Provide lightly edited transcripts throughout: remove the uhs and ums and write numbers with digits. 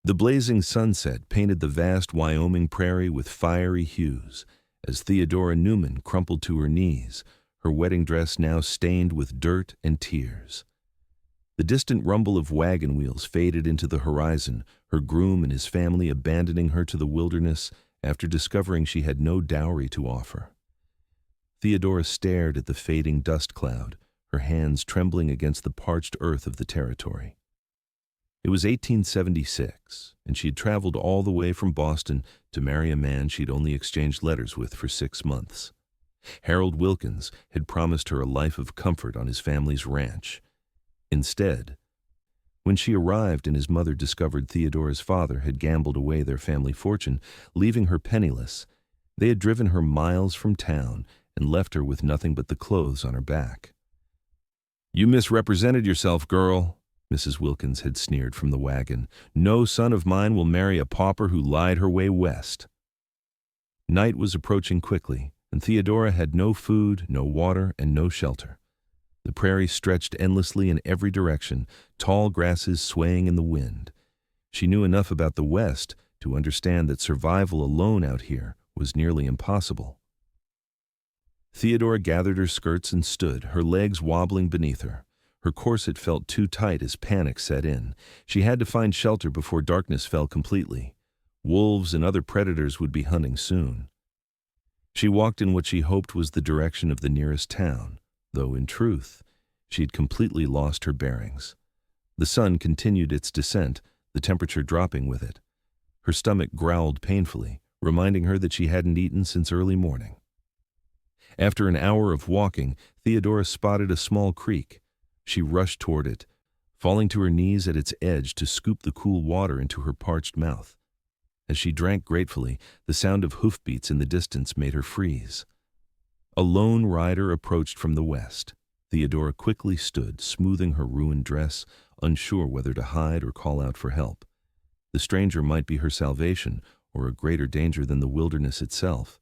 The blazing sunset painted the vast Wyoming prairie with fiery hues as Theodora Newman crumpled to her knees, her wedding dress now stained with dirt and tears. The distant rumble of wagon wheels faded into the horizon, her groom and his family abandoning her to the wilderness after discovering she had no dowry to offer. Theodora stared at the fading dust cloud, her hands trembling against the parched earth of the territory. It was 1876, and she had traveled all the way from Boston to marry a man she'd only exchanged letters with for 6 months. Harold Wilkins had promised her a life of comfort on his family's ranch. Instead, when she arrived and his mother discovered Theodora's father had gambled away their family fortune, leaving her penniless, they had driven her miles from town and left her with nothing but the clothes on her back. "You misrepresented yourself, girl," Mrs. Wilkins had sneered from the wagon. "No son of mine will marry a pauper who lied her way west." Night was approaching quickly, and Theodora had no food, no water, and no shelter. The prairie stretched endlessly in every direction, tall grasses swaying in the wind. She knew enough about the West to understand that survival alone out here was nearly impossible. Theodora gathered her skirts and stood, her legs wobbling beneath her. Her corset felt too tight as panic set in. She had to find shelter before darkness fell completely. Wolves and other predators would be hunting soon. She walked in what she hoped was the direction of the nearest town, though in truth, she had completely lost her bearings. The sun continued its descent, the temperature dropping with it. Her stomach growled painfully, reminding her that she hadn't eaten since early morning. After an hour of walking, Theodora spotted a small creek. She rushed toward it, falling to her knees at its edge to scoop the cool water into her parched mouth. As she drank gratefully, the sound of hoofbeats in the distance made her freeze. A lone rider approached from the west. Theodora quickly stood, smoothing her ruined dress, unsure whether to hide or call out for help. The stranger might be her salvation, or a greater danger than the wilderness itself.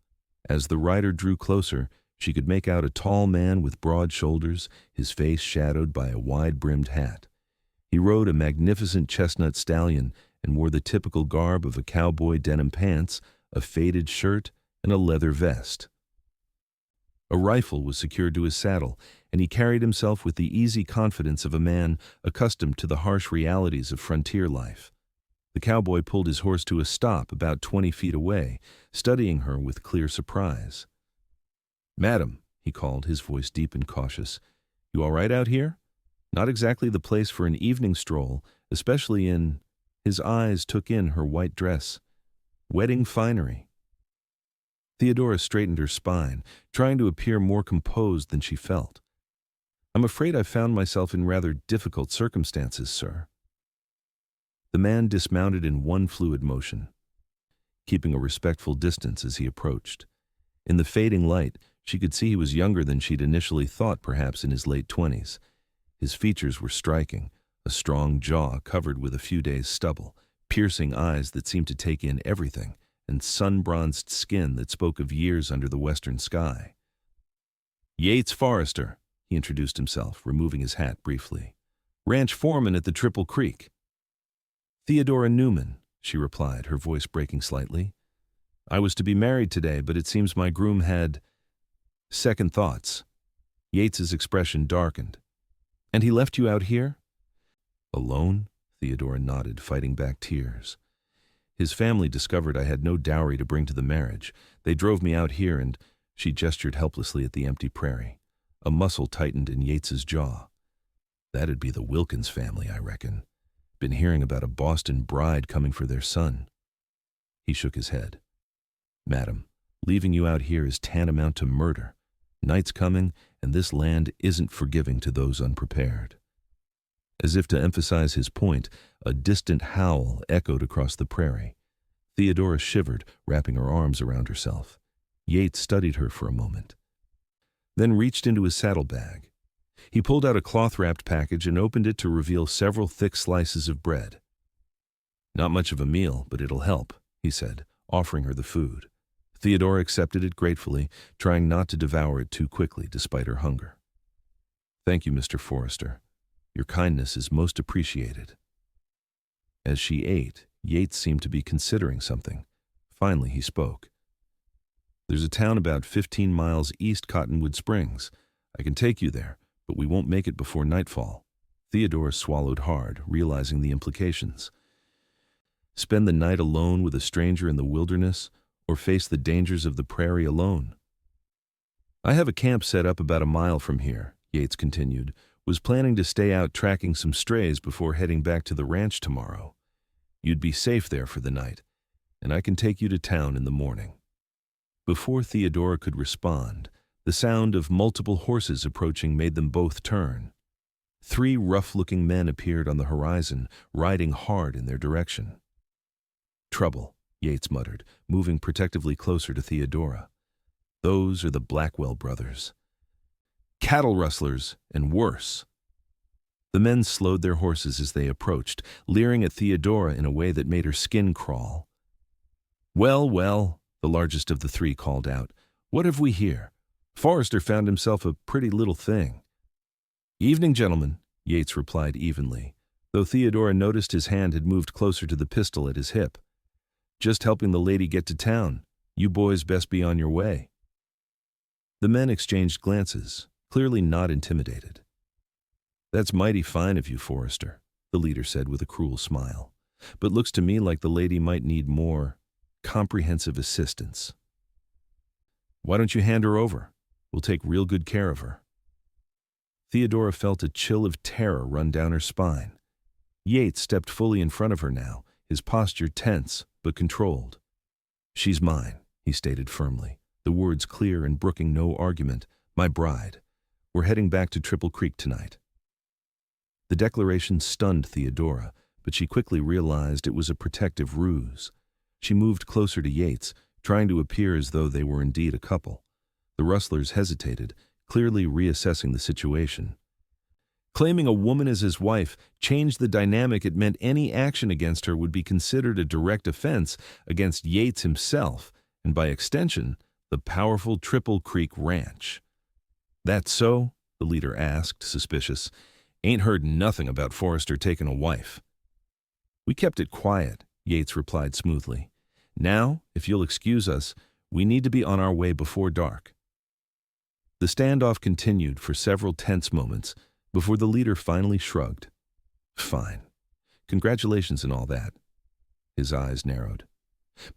As the rider drew closer, she could make out a tall man with broad shoulders, his face shadowed by a wide-brimmed hat. He rode a magnificent chestnut stallion and wore the typical garb of a cowboy: denim pants, a faded shirt, and a leather vest. A rifle was secured to his saddle, and he carried himself with the easy confidence of a man accustomed to the harsh realities of frontier life. The cowboy pulled his horse to a stop about 20 feet away, studying her with clear surprise. "Madam," he called, his voice deep and cautious, "you all right out here? Not exactly the place for an evening stroll, especially in—" His eyes took in her white dress. "Wedding finery." Theodora straightened her spine, trying to appear more composed than she felt. "I'm afraid I've found myself in rather difficult circumstances, sir." The man dismounted in one fluid motion, keeping a respectful distance as he approached. In the fading light, she could see he was younger than she'd initially thought, perhaps in his late 20s. His features were striking, a strong jaw covered with a few days' stubble, piercing eyes that seemed to take in everything, and sun-bronzed skin that spoke of years under the western sky. "Yates Forrester," he introduced himself, removing his hat briefly. "Ranch foreman at the Triple Creek." "Theodora Newman," she replied, her voice breaking slightly. "I was to be married today, but it seems my groom had second thoughts." Yates's expression darkened. "And he left you out here?" "Alone?" Theodora nodded, fighting back tears. "His family discovered I had no dowry to bring to the marriage. They drove me out here and—" She gestured helplessly at the empty prairie. A muscle tightened in Yates's jaw. "That'd be the Wilkins family, I reckon. Been hearing about a Boston bride coming for their son." He shook his head. "Madam, leaving you out here is tantamount to murder. Night's coming, and this land isn't forgiving to those unprepared." As if to emphasize his point, a distant howl echoed across the prairie. Theodora shivered, wrapping her arms around herself. Yates studied her for a moment, then reached into his saddlebag. He pulled out a cloth-wrapped package and opened it to reveal several thick slices of bread. "Not much of a meal, but it'll help," he said, offering her the food. Theodora accepted it gratefully, trying not to devour it too quickly despite her hunger. "Thank you, Mr. Forrester. Your kindness is most appreciated." As she ate, Yates seemed to be considering something. Finally, he spoke. "There's a town about 15 miles east Cottonwood Springs. I can take you there, but we won't make it before nightfall." Theodora swallowed hard, realizing the implications. Spend the night alone with a stranger in the wilderness, or face the dangers of the prairie alone? "I have a camp set up about a mile from here," Yates continued. "Was planning to stay out tracking some strays before heading back to the ranch tomorrow. You'd be safe there for the night, and I can take you to town in the morning." Before Theodora could respond, the sound of multiple horses approaching made them both turn. 3 rough-looking men appeared on the horizon, riding hard in their direction. "Trouble," Yates muttered, moving protectively closer to Theodora. "Those are the Blackwell brothers. Cattle rustlers, and worse." The men slowed their horses as they approached, leering at Theodora in a way that made her skin crawl. "Well, well," the largest of the 3 called out. "What have we here? Forrester found himself a pretty little thing." "Evening, gentlemen," Yates replied evenly, though Theodora noticed his hand had moved closer to the pistol at his hip. "Just helping the lady get to town. You boys best be on your way." The men exchanged glances, clearly not intimidated. "That's mighty fine of you, Forrester," the leader said with a cruel smile. "But looks to me like the lady might need more comprehensive assistance. Why don't you hand her over? We'll take real good care of her." Theodora felt a chill of terror run down her spine. Yates stepped fully in front of her now, his posture tense but controlled. "She's mine," he stated firmly, the words clear and brooking no argument. "My bride. We're heading back to Triple Creek tonight." The declaration stunned Theodora, but she quickly realized it was a protective ruse. She moved closer to Yates, trying to appear as though they were indeed a couple. The rustlers hesitated, clearly reassessing the situation. Claiming a woman as his wife changed the dynamic. It meant any action against her would be considered a direct offense against Yates himself, and by extension, the powerful Triple Creek Ranch. "That so?" the leader asked, suspicious. "Ain't heard nothing about Forrester taking a wife." "We kept it quiet," Yates replied smoothly. "Now, if you'll excuse us, we need to be on our way before dark." The standoff continued for several tense moments before the leader finally shrugged. "Fine. Congratulations and all that." His eyes narrowed.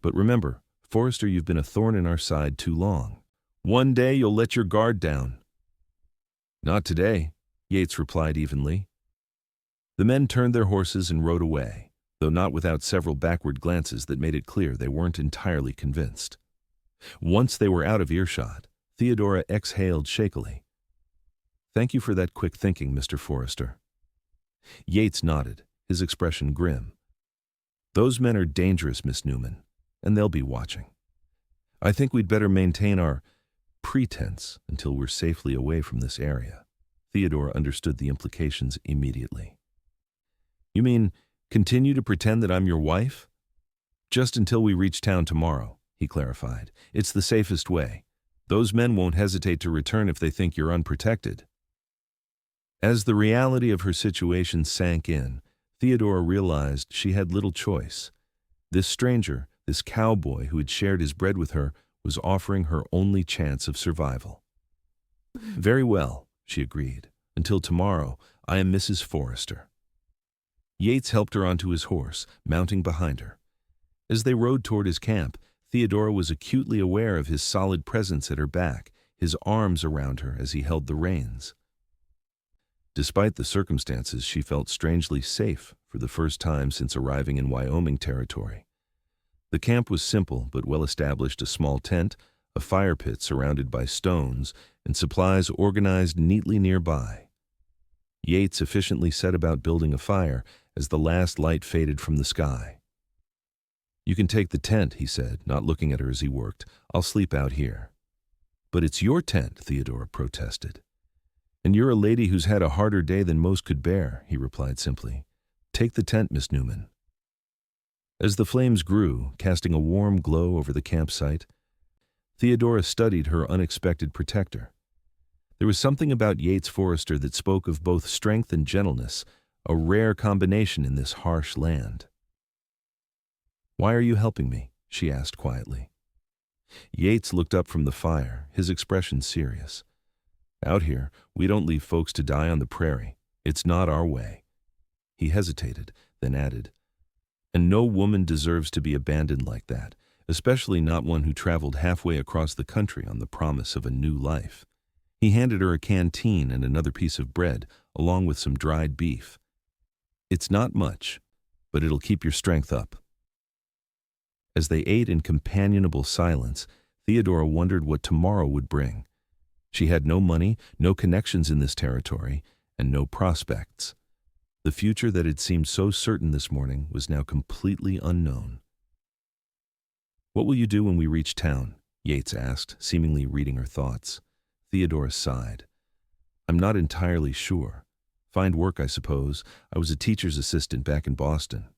"But remember, Forrester, you've been a thorn in our side too long. One day you'll let your guard down." "Not today," Yates replied evenly. The men turned their horses and rode away, though not without several backward glances that made it clear they weren't entirely convinced. Once they were out of earshot, Theodora exhaled shakily. "Thank you for that quick thinking, Mr. Forrester." Yates nodded, his expression grim. "Those men are dangerous, Miss Newman, and they'll be watching. I think we'd better maintain our pretense until we're safely away from this area." Theodora understood the implications immediately. "You mean continue to pretend that I'm your wife?" "Just until we reach town tomorrow," he clarified. "It's the safest way. Those men won't hesitate to return if they think you're unprotected." As the reality of her situation sank in, Theodora realized she had little choice. This stranger, this cowboy who had shared his bread with her, was offering her only chance of survival. "Very well," she agreed. "Until tomorrow, I am Mrs. Forrester." Yates helped her onto his horse, mounting behind her. As they rode toward his camp, Theodora was acutely aware of his solid presence at her back, his arms around her as he held the reins. Despite the circumstances, she felt strangely safe for the first time since arriving in Wyoming territory. The camp was simple but well established: a small tent, a fire pit surrounded by stones, and supplies organized neatly nearby. Yates efficiently set about building a fire as the last light faded from the sky. "You can take the tent," he said, not looking at her as he worked. "I'll sleep out here." "But it's your tent," Theodora protested. "And you're a lady who's had a harder day than most could bear," he replied simply. "Take the tent, Miss Newman." As the flames grew, casting a warm glow over the campsite, Theodora studied her unexpected protector. There was something about Yates Forrester that spoke of both strength and gentleness, a rare combination in this harsh land. "Why are you helping me?" she asked quietly. Yates looked up from the fire, his expression serious. "Out here, we don't leave folks to die on the prairie. It's not our way." He hesitated, then added, "And no woman deserves to be abandoned like that, especially not one who traveled halfway across the country on the promise of a new life." He handed her a canteen and another piece of bread, along with some dried beef. "It's not much, but it'll keep your strength up." As they ate in companionable silence, Theodora wondered what tomorrow would bring. She had no money, no connections in this territory, and no prospects. The future that had seemed so certain this morning was now completely unknown. "What will you do when we reach town?" Yates asked, seemingly reading her thoughts. Theodora sighed. "I'm not entirely sure. Find work, I suppose. I was a teacher's assistant back in Boston."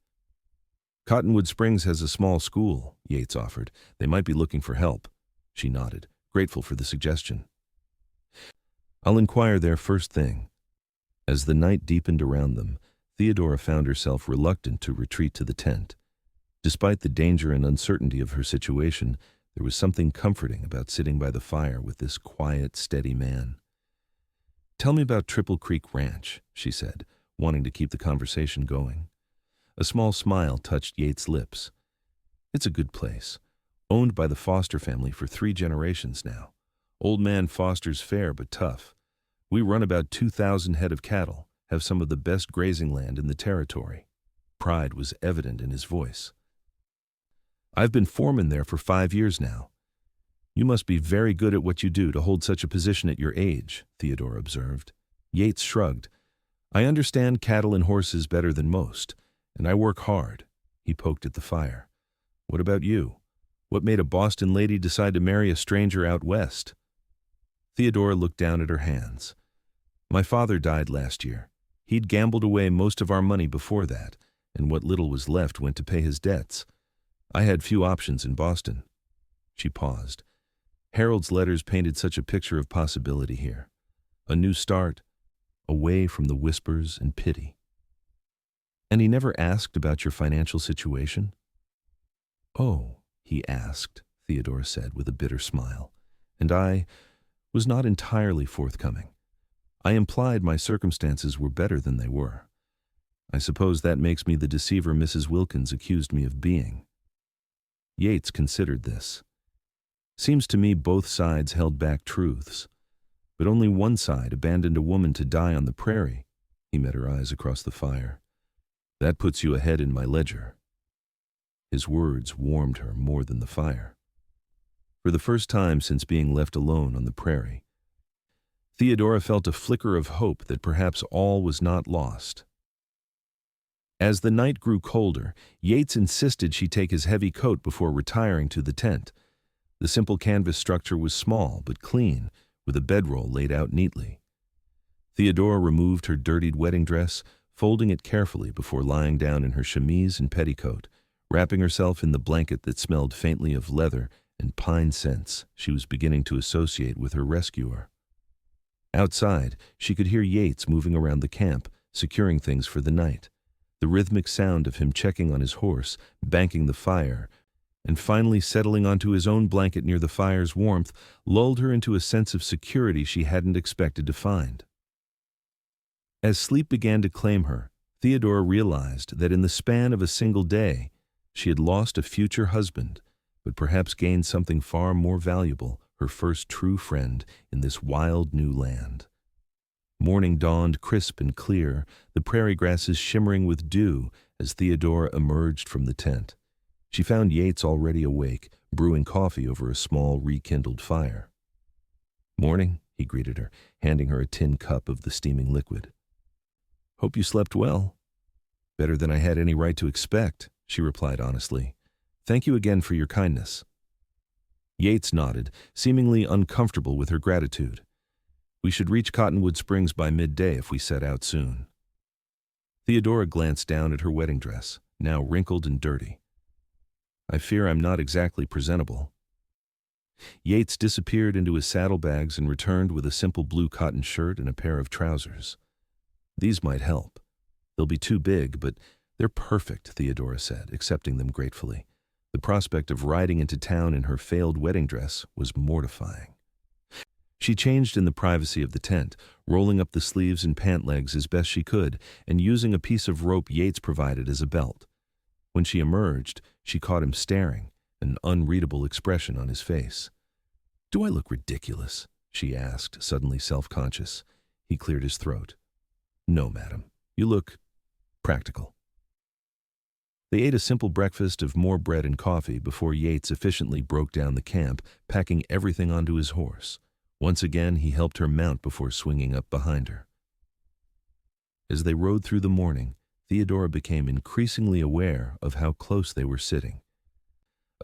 "Cottonwood Springs has a small school," Yates offered. "They might be looking for help." She nodded, grateful for the suggestion. "I'll inquire there first thing." As the night deepened around them, Theodora found herself reluctant to retreat to the tent. Despite the danger and uncertainty of her situation, there was something comforting about sitting by the fire with this quiet, steady man. "Tell me about Triple Creek Ranch," she said, wanting to keep the conversation going. A small smile touched Yates' lips. "It's a good place. Owned by the Foster family for 3 generations now. Old man Foster's fair but tough. We run about 2,000 head of cattle, have some of the best grazing land in the territory." Pride was evident in his voice. "I've been foreman there for 5 years now." "You must be very good at what you do to hold such a position at your age," Theodora observed. Yates shrugged. "I understand cattle and horses better than most, and I work hard." He poked at the fire. "What about you? What made a Boston lady decide to marry a stranger out west?" Theodora looked down at her hands. "My father died last year. He'd gambled away most of our money before that, and what little was left went to pay his debts. I had few options in Boston." She paused. Harold's letters painted such a picture of possibility here. A new start, away from the whispers and pity. "And he never asked about your financial situation?" "Oh," he asked, Theodora said with a bitter smile, "and I was not entirely forthcoming. I implied my circumstances were better than they were. I suppose that makes me the deceiver Mrs. Wilkins accused me of being." Yates considered this. "Seems to me both sides held back truths, but only one side abandoned a woman to die on the prairie." He met her eyes across the fire. "That puts you ahead in my ledger." His words warmed her more than the fire. For the first time since being left alone on the prairie, Theodora felt a flicker of hope that perhaps all was not lost. As the night grew colder, Yates insisted she take his heavy coat before retiring to the tent. The simple canvas structure was small but clean, with a bedroll laid out neatly. Theodora removed her dirtied wedding dress, folding it carefully before lying down in her chemise and petticoat, wrapping herself in the blanket that smelled faintly of leather and pine scents she was beginning to associate with her rescuer. Outside, she could hear Yates moving around the camp, securing things for the night. The rhythmic sound of him checking on his horse, banking the fire, and finally settling onto his own blanket near the fire's warmth lulled her into a sense of security she hadn't expected to find. As sleep began to claim her, Theodora realized that in the span of a single day, she had lost a future husband, but perhaps gained something far more valuable, her first true friend in this wild new land. Morning dawned crisp and clear, the prairie grasses shimmering with dew as Theodora emerged from the tent. She found Yates already awake, brewing coffee over a small rekindled fire. "Morning," he greeted her, handing her a tin cup of the steaming liquid. "Hope you slept well." "Better than I had any right to expect," she replied honestly. "Thank you again for your kindness." Yates nodded, seemingly uncomfortable with her gratitude. "We should reach Cottonwood Springs by midday if we set out soon." Theodora glanced down at her wedding dress, now wrinkled and dirty. "I fear I'm not exactly presentable." Yates disappeared into his saddlebags and returned with a simple blue cotton shirt and a pair of trousers. "These might help. They'll be too big, but they're perfect," Theodora said, accepting them gratefully. The prospect of riding into town in her failed wedding dress was mortifying. She changed in the privacy of the tent, rolling up the sleeves and pant legs as best she could and using a piece of rope Yates provided as a belt. When she emerged, she caught him staring, an unreadable expression on his face. "Do I look ridiculous?" she asked, suddenly self-conscious. He cleared his throat. "No, madam. You look practical." They ate a simple breakfast of more bread and coffee before Yates efficiently broke down the camp, packing everything onto his horse. Once again, he helped her mount before swinging up behind her. As they rode through the morning, Theodora became increasingly aware of how close they were sitting.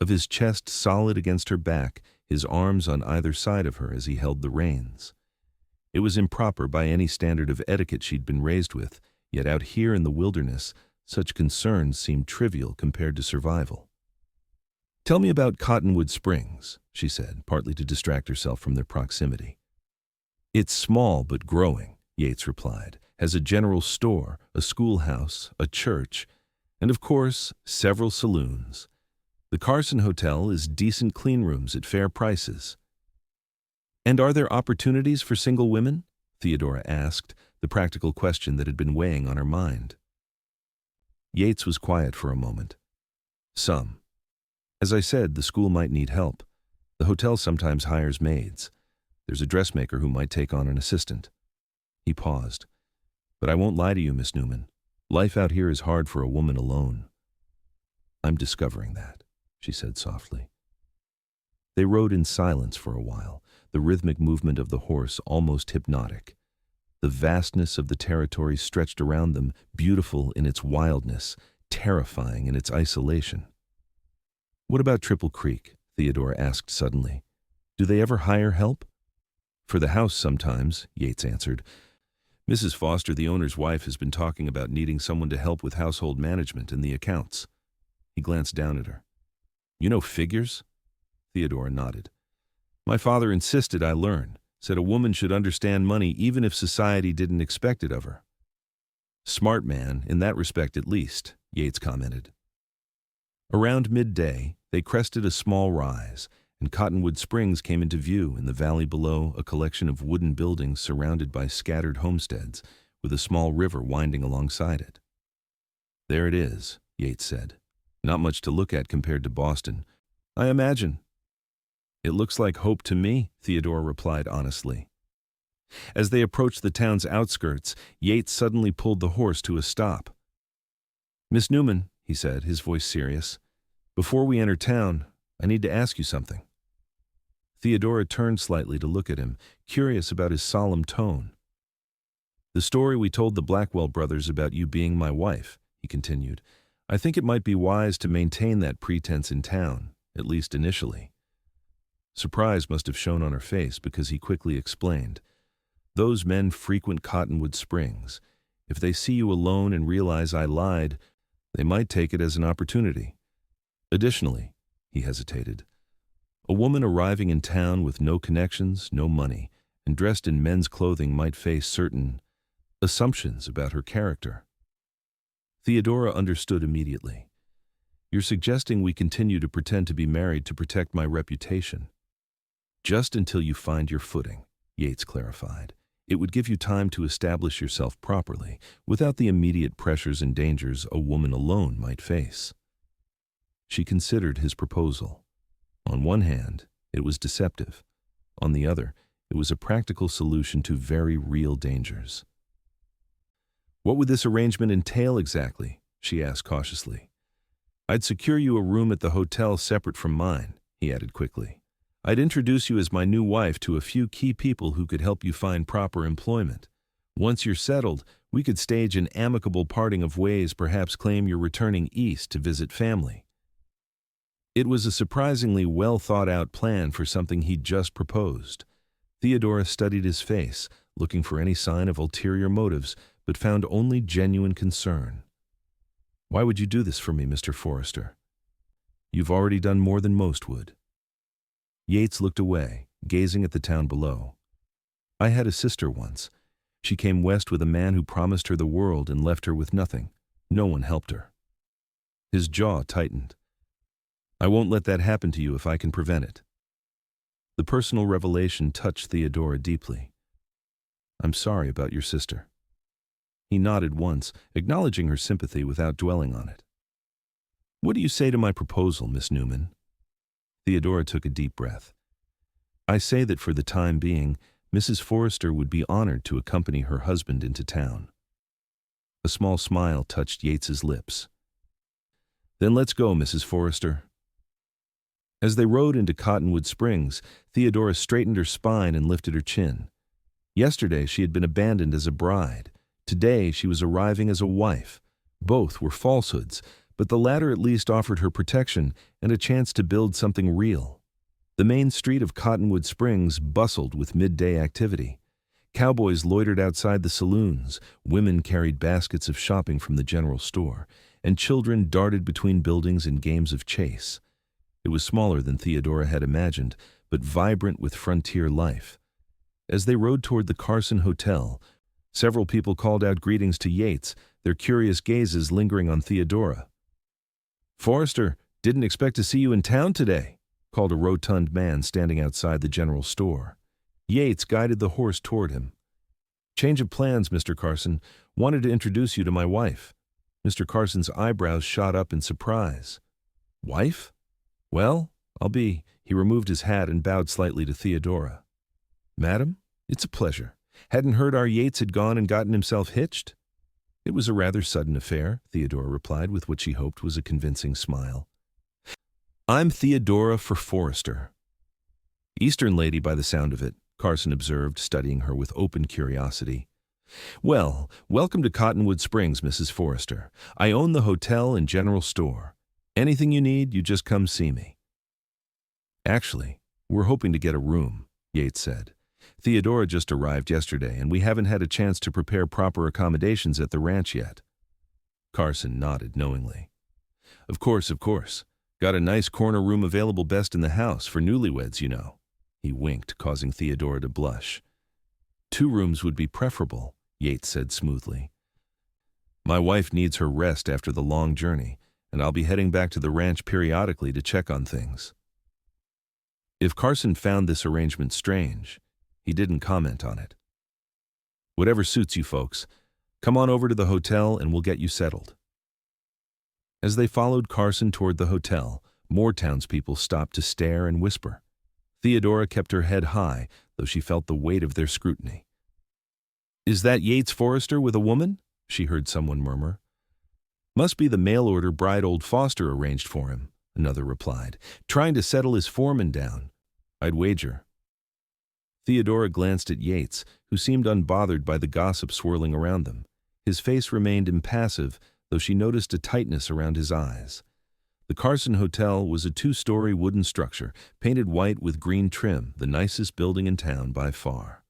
Of his chest solid against her back, his arms on either side of her as he held the reins. It was improper by any standard of etiquette she'd been raised with, yet out here in the wilderness, such concerns seemed trivial compared to survival. "Tell me about Cottonwood Springs," she said, partly to distract herself from their proximity. "It's small but growing," Yates replied. "Has a general store, a schoolhouse, a church, and of course, several saloons. The Carson Hotel is decent clean rooms at fair prices." "And are there opportunities for single women?" Theodora asked, the practical question that had been weighing on her mind. Yates was quiet for a moment. "Some. As I said, the school might need help. The hotel sometimes hires maids. There's a dressmaker who might take on an assistant." He paused. "But I won't lie to you, Miss Newman. Life out here is hard for a woman alone." "I'm discovering that," she said softly. They rode in silence for a while, the rhythmic movement of the horse almost hypnotic. The vastness of the territory stretched around them, beautiful in its wildness, terrifying in its isolation. "What about Triple Creek?" Theodora asked suddenly. "Do they ever hire help?" "For the house sometimes," Yates answered. "Mrs. Foster, the owner's wife, has been talking about needing someone to help with household management and the accounts." He glanced down at her. "You know figures?" Theodora nodded. "My father insisted I learn, said a woman should understand money even if society didn't expect it of her." "Smart man, in that respect at least," Yates commented. Around midday, they crested a small rise, and Cottonwood Springs came into view in the valley below, a collection of wooden buildings surrounded by scattered homesteads, with a small river winding alongside it. "There it is," Yates said. "Not much to look at compared to Boston, I imagine." "It looks like hope to me," Theodora replied honestly. As they approached the town's outskirts, Yates suddenly pulled the horse to a stop. "Miss Newman," he said, his voice serious, "before we enter town, I need to ask you something." Theodora turned slightly to look at him, curious about his solemn tone. "The story we told the Blackwell brothers about you being my wife," he continued. "I think it might be wise to maintain that pretense in town, at least initially." Surprise must have shown on her face because he quickly explained. "Those men frequent Cottonwood Springs. If they see you alone and realize I lied, they might take it as an opportunity. Additionally," he hesitated, "a woman arriving in town with no connections, no money, and dressed in men's clothing might face certain assumptions about her character." Theodora understood immediately. "You're suggesting we continue to pretend to be married to protect my reputation." "Just until you find your footing," Yates clarified. "It would give you time to establish yourself properly, without the immediate pressures and dangers a woman alone might face." She considered his proposal. On one hand, it was deceptive. On the other, it was a practical solution to very real dangers. "What would this arrangement entail exactly?" she asked cautiously. "I'd secure you a room at the hotel separate from mine," he added quickly. "I'd introduce you as my new wife to a few key people who could help you find proper employment. Once you're settled, we could stage an amicable parting of ways, perhaps claim you're returning east to visit family." It was a surprisingly well-thought-out plan for something he'd just proposed. Theodora studied his face, looking for any sign of ulterior motives, but found only genuine concern. "Why would you do this for me, Mr. Forrester? You've already done more than most would." Yates looked away, gazing at the town below. "I had a sister once. She came west with a man who promised her the world and left her with nothing. No one helped her." His jaw tightened. I won't let that happen to you if I can prevent it. The personal revelation touched Theodora deeply. I'm sorry about your sister. He nodded once, acknowledging her sympathy without dwelling on it. What do you say to my proposal, Miss Newman? Theodora took a deep breath. I say that for the time being, Mrs. Forrester would be honored to accompany her husband into town. A small smile touched Yates's lips. Then let's go, Mrs. Forrester. As they rode into Cottonwood Springs, Theodora straightened her spine and lifted her chin. Yesterday she had been abandoned as a bride. Today she was arriving as a wife. Both were falsehoods, but the latter at least offered her protection and a chance to build something real. The main street of Cottonwood Springs bustled with midday activity. Cowboys loitered outside the saloons, women carried baskets of shopping from the general store, and children darted between buildings in games of chase. It was smaller than Theodora had imagined, but vibrant with frontier life. As they rode toward the Carson Hotel, several people called out greetings to Yates, their curious gazes lingering on Theodora. Forrester, didn't expect to see you in town today, called a rotund man standing outside the general store. Yates guided the horse toward him. Change of plans, Mr. Carson. Wanted to introduce you to my wife. Mr. Carson's eyebrows shot up in surprise. Wife? Well, I'll be. He removed his hat and bowed slightly to Theodora. Madam, it's a pleasure. Hadn't heard our Yates had gone and gotten himself hitched? It was a rather sudden affair, Theodora replied with what she hoped was a convincing smile. I'm Theodora for Forrester. Eastern lady by the sound of it, Carson observed, studying her with open curiosity. Well, welcome to Cottonwood Springs, Mrs. Forrester. I own the hotel and general store. Anything you need, you just come see me. Actually, we're hoping to get a room, Yates said. Theodora just arrived yesterday, and we haven't had a chance to prepare proper accommodations at the ranch yet. Carson nodded knowingly. Of course. Got a nice corner room available best in the house for newlyweds, you know. He winked, causing Theodora to blush. 2 rooms would be preferable, Yates said smoothly. My wife needs her rest after the long journey, and I'll be heading back to the ranch periodically to check on things. If Carson found this arrangement strange, he didn't comment on it. Whatever suits you folks, come on over to the hotel and we'll get you settled. As they followed Carson toward the hotel, more townspeople stopped to stare and whisper. Theodora kept her head high, though she felt the weight of their scrutiny. Is that Yates Forrester with a woman? She heard someone murmur. Must be the mail-order bride old Foster arranged for him, another replied, trying to settle his foreman down. I'd wager. Theodora glanced at Yates, who seemed unbothered by the gossip swirling around them. His face remained impassive, though she noticed a tightness around his eyes. The Carson Hotel was a 2-story wooden structure, painted white with green trim, the nicest building in town by far.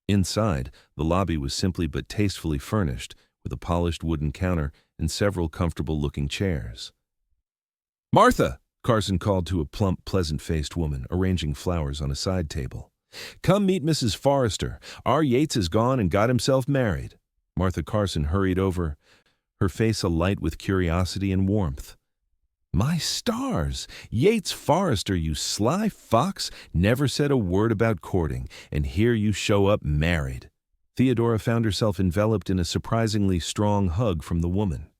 Inside, the lobby was simply but tastefully furnished, with a polished wooden counter and several comfortable-looking chairs. Martha! Carson called to a plump, pleasant-faced woman, arranging flowers on a side table. Come meet Mrs. Forrester. Our Yates has gone and got himself married. Martha Carson hurried over, her face alight with curiosity and warmth. My stars! Yates Forrester, you sly fox, never said a word about courting, and here you show up married. Theodora found herself enveloped in a surprisingly strong hug from the woman.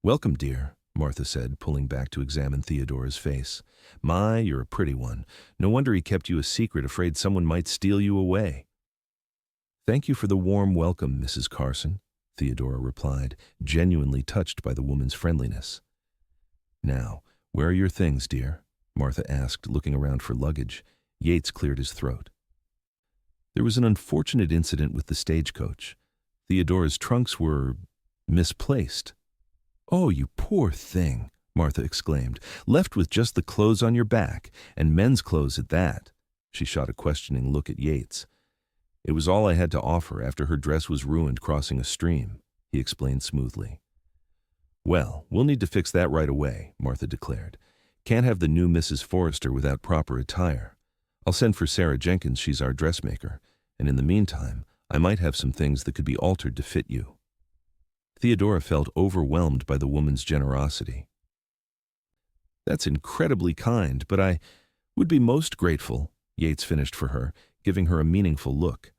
Welcome, dear, Martha said, pulling back to examine Theodora's face. My, you're a pretty one. No wonder he kept you a secret, afraid someone might steal you away. Thank you for the warm welcome, Mrs. Carson, Theodora replied, genuinely touched by the woman's friendliness. Now, where are your things, dear? Martha asked, looking around for luggage. Yates cleared his throat. There was an unfortunate incident with the stagecoach. Theodora's trunks were misplaced. Oh, you poor thing, Martha exclaimed, left with just the clothes on your back, and men's clothes at that. She shot a questioning look at Yates. It was all I had to offer after her dress was ruined crossing a stream, he explained smoothly. Well, we'll need to fix that right away, Martha declared. Can't have the new Mrs. Forrester without proper attire. I'll send for Sarah Jenkins, she's our dressmaker, and in the meantime, I might have some things that could be altered to fit you. Theodora felt overwhelmed by the woman's generosity. That's incredibly kind, but I would be most grateful, Yates finished for her, giving her a meaningful look.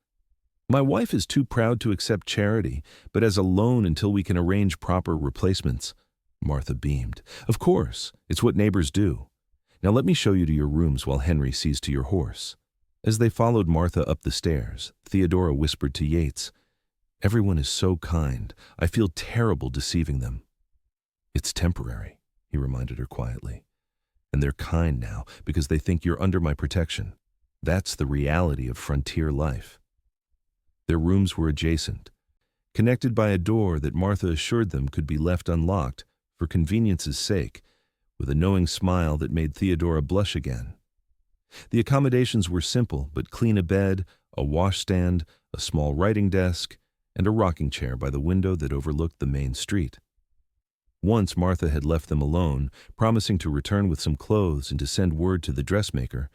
My wife is too proud to accept charity, but as a loan until we can arrange proper replacements. Martha beamed. Of course, it's what neighbors do. Now let me show you to your rooms while Henry sees to your horse. As they followed Martha up the stairs, Theodora whispered to Yates, Everyone is so kind. I feel terrible deceiving them. It's temporary, he reminded her quietly. And they're kind now because they think you're under my protection. That's the reality of frontier life. Their rooms were adjacent, connected by a door that Martha assured them could be left unlocked for convenience's sake, with a knowing smile that made Theodora blush again. The accommodations were simple, but clean: a bed, a washstand, a small writing desk, and a rocking chair by the window that overlooked the main street. Once Martha had left them alone, promising to return with some clothes and to send word to the dressmaker.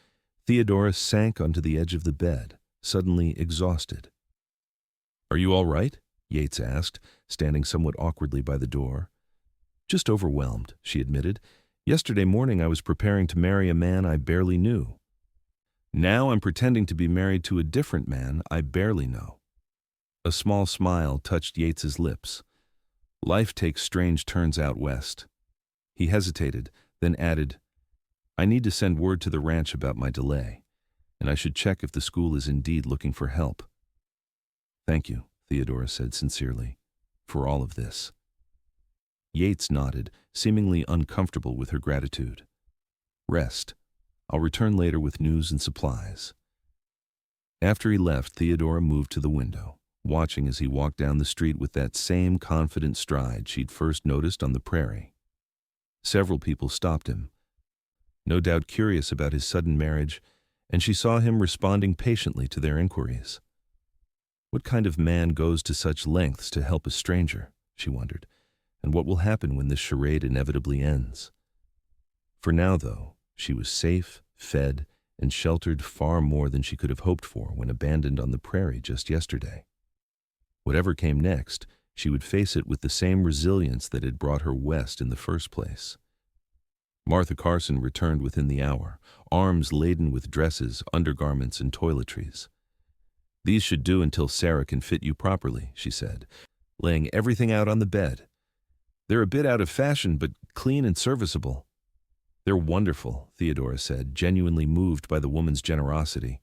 Theodora sank onto the edge of the bed, suddenly exhausted. Are you all right? Yates asked, standing somewhat awkwardly by the door. Just overwhelmed, she admitted. Yesterday morning I was preparing to marry a man I barely knew. Now I'm pretending to be married to a different man I barely know. A small smile touched Yates's lips. Life takes strange turns out west. He hesitated, then added, I need to send word to the ranch about my delay, and I should check if the school is indeed looking for help. Thank you, Theodora said sincerely, for all of this. Yates nodded, seemingly uncomfortable with her gratitude. Rest. I'll return later with news and supplies. After he left, Theodora moved to the window, watching as he walked down the street with that same confident stride she'd first noticed on the prairie. Several people stopped him, no doubt curious about his sudden marriage, and she saw him responding patiently to their inquiries. What kind of man goes to such lengths to help a stranger, she wondered, and what will happen when this charade inevitably ends? For now, though, she was safe, fed, and sheltered far more than she could have hoped for when abandoned on the prairie just yesterday. Whatever came next, she would face it with the same resilience that had brought her west in the first place. Martha Carson returned within the hour, arms laden with dresses, undergarments, and toiletries. These should do until Sarah can fit you properly, she said, laying everything out on the bed. They're a bit out of fashion, but clean and serviceable. They're wonderful, Theodora said, genuinely moved by the woman's generosity.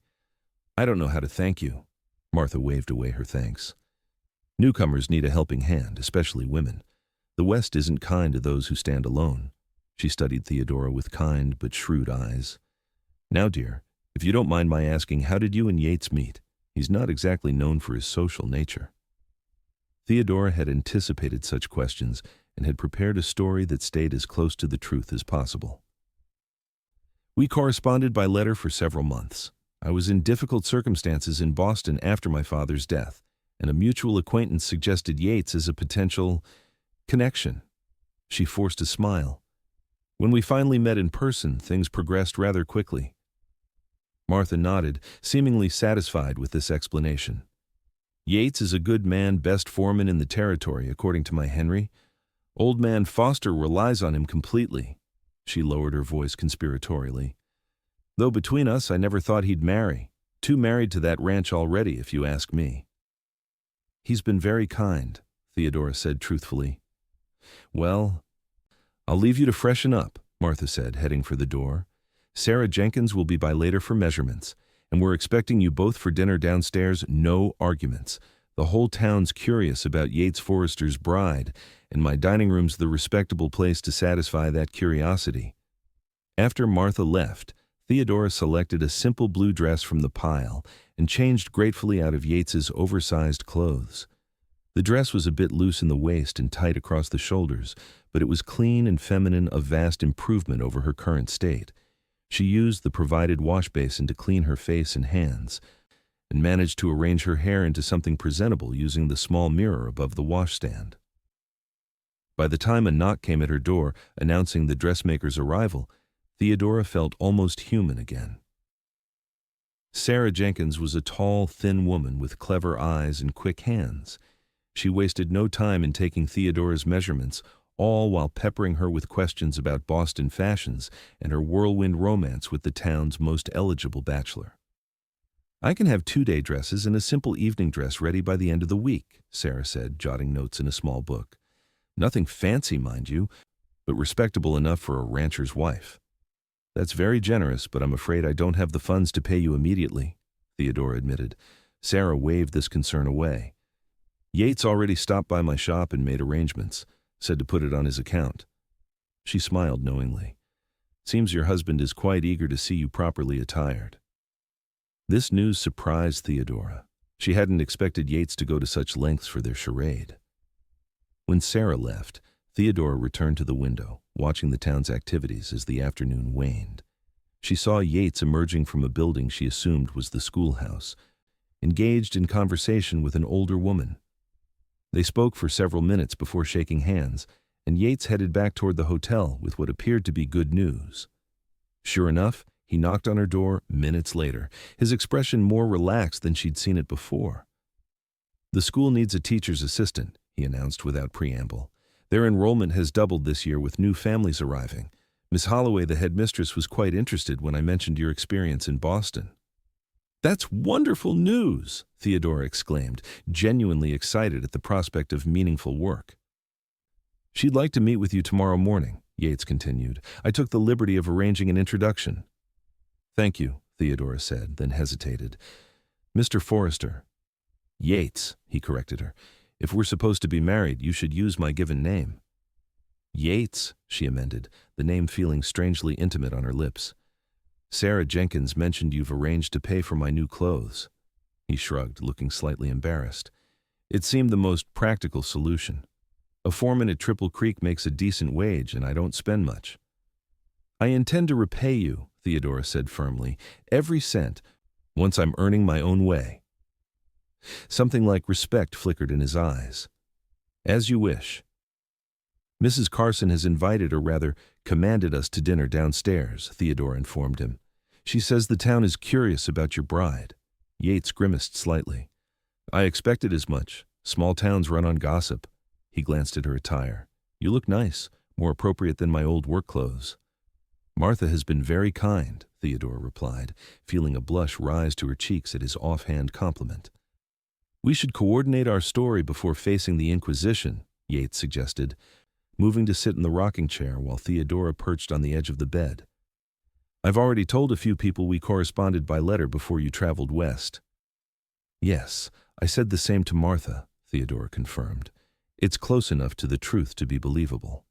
I don't know how to thank you. Martha waved away her thanks. Newcomers need a helping hand, especially women. The West isn't kind to those who stand alone. She studied Theodora with kind but shrewd eyes. Now, dear, if you don't mind my asking, how did you and Yates meet? He's not exactly known for his social nature. Theodora had anticipated such questions and had prepared a story that stayed as close to the truth as possible. We corresponded by letter for several months. I was in difficult circumstances in Boston after my father's death, and a mutual acquaintance suggested Yates as a potential connection. She forced a smile. When we finally met in person, things progressed rather quickly. Martha nodded, seemingly satisfied with this explanation. Yates is a good man, best foreman in the territory, according to my Henry. Old man Foster relies on him completely. She lowered her voice conspiratorially. Though between us, I never thought he'd marry. Too married to that ranch already, if you ask me. He's been very kind, Theodora said truthfully. Well, I'll leave you to freshen up, Martha said, heading for the door. Sarah Jenkins will be by later for measurements, and we're expecting you both for dinner downstairs. No arguments. The whole town's curious about Yates Forrester's bride, and my dining room's the respectable place to satisfy that curiosity. After Martha left, Theodora selected a simple blue dress from the pile and changed gratefully out of Yates's oversized clothes. The dress was a bit loose in the waist and tight across the shoulders, but it was clean and feminine, a vast improvement over her current state. She used the provided wash basin to clean her face and hands, and managed to arrange her hair into something presentable using the small mirror above the washstand. By the time a knock came at her door announcing the dressmaker's arrival, Theodora felt almost human again. Sarah Jenkins was a tall, thin woman with clever eyes and quick hands. She wasted no time in taking Theodora's measurements, all while peppering her with questions about Boston fashions and her whirlwind romance with the town's most eligible bachelor. "I can have 2-day dresses and a simple evening dress ready by the end of the week," Sarah said, jotting notes in a small book. "Nothing fancy, mind you, but respectable enough for a rancher's wife." "That's very generous, but I'm afraid I don't have the funds to pay you immediately," Theodora admitted. Sarah waved this concern away. "Yates already stopped by my shop and made arrangements, said to put it on his account." She smiled knowingly. "Seems your husband is quite eager to see you properly attired." This news surprised Theodora. She hadn't expected Yates to go to such lengths for their charade. When Sarah left, Theodora returned to the window, watching the town's activities as the afternoon waned. She saw Yates emerging from a building she assumed was the schoolhouse, engaged in conversation with an older woman. They spoke for several minutes before shaking hands, and Yates headed back toward the hotel with what appeared to be good news. Sure enough, he knocked on her door minutes later, his expression more relaxed than she'd seen it before. "The school needs a teacher's assistant," he announced without preamble. "Their enrollment has doubled this year with new families arriving. Miss Holloway, the headmistress, was quite interested when I mentioned your experience in Boston." "That's wonderful news," Theodora exclaimed, genuinely excited at the prospect of meaningful work. "She'd like to meet with you tomorrow morning," Yates continued. "I took the liberty of arranging an introduction." "Thank you," Theodora said, then hesitated. "Mr. Forrester." "Yates," he corrected her. "If we're supposed to be married, you should use my given name." "Yates," she amended, the name feeling strangely intimate on her lips. "Sarah Jenkins mentioned you've arranged to pay for my new clothes." He shrugged, looking slightly embarrassed. "It seemed the most practical solution. A foreman at Triple Creek makes a decent wage, and I don't spend much." "I intend to repay you," Theodora said firmly, "every cent, once I'm earning my own way." Something like respect flickered in his eyes. "As you wish." "Mrs. Carson has invited, or rather, commanded us to dinner downstairs," Theodora informed him. "She says the town is curious about your bride." Yates grimaced slightly. "I expected as much. Small towns run on gossip." He glanced at her attire. "You look nice, more appropriate than my old work clothes." "Martha has been very kind," Theodora replied, feeling a blush rise to her cheeks at his offhand compliment. "We should coordinate our story before facing the Inquisition," Yates suggested, moving to sit in the rocking chair while Theodora perched on the edge of the bed. "I've already told a few people we corresponded by letter before you traveled west." "Yes, I said the same to Martha," Theodora confirmed. "It's close enough to the truth to be believable."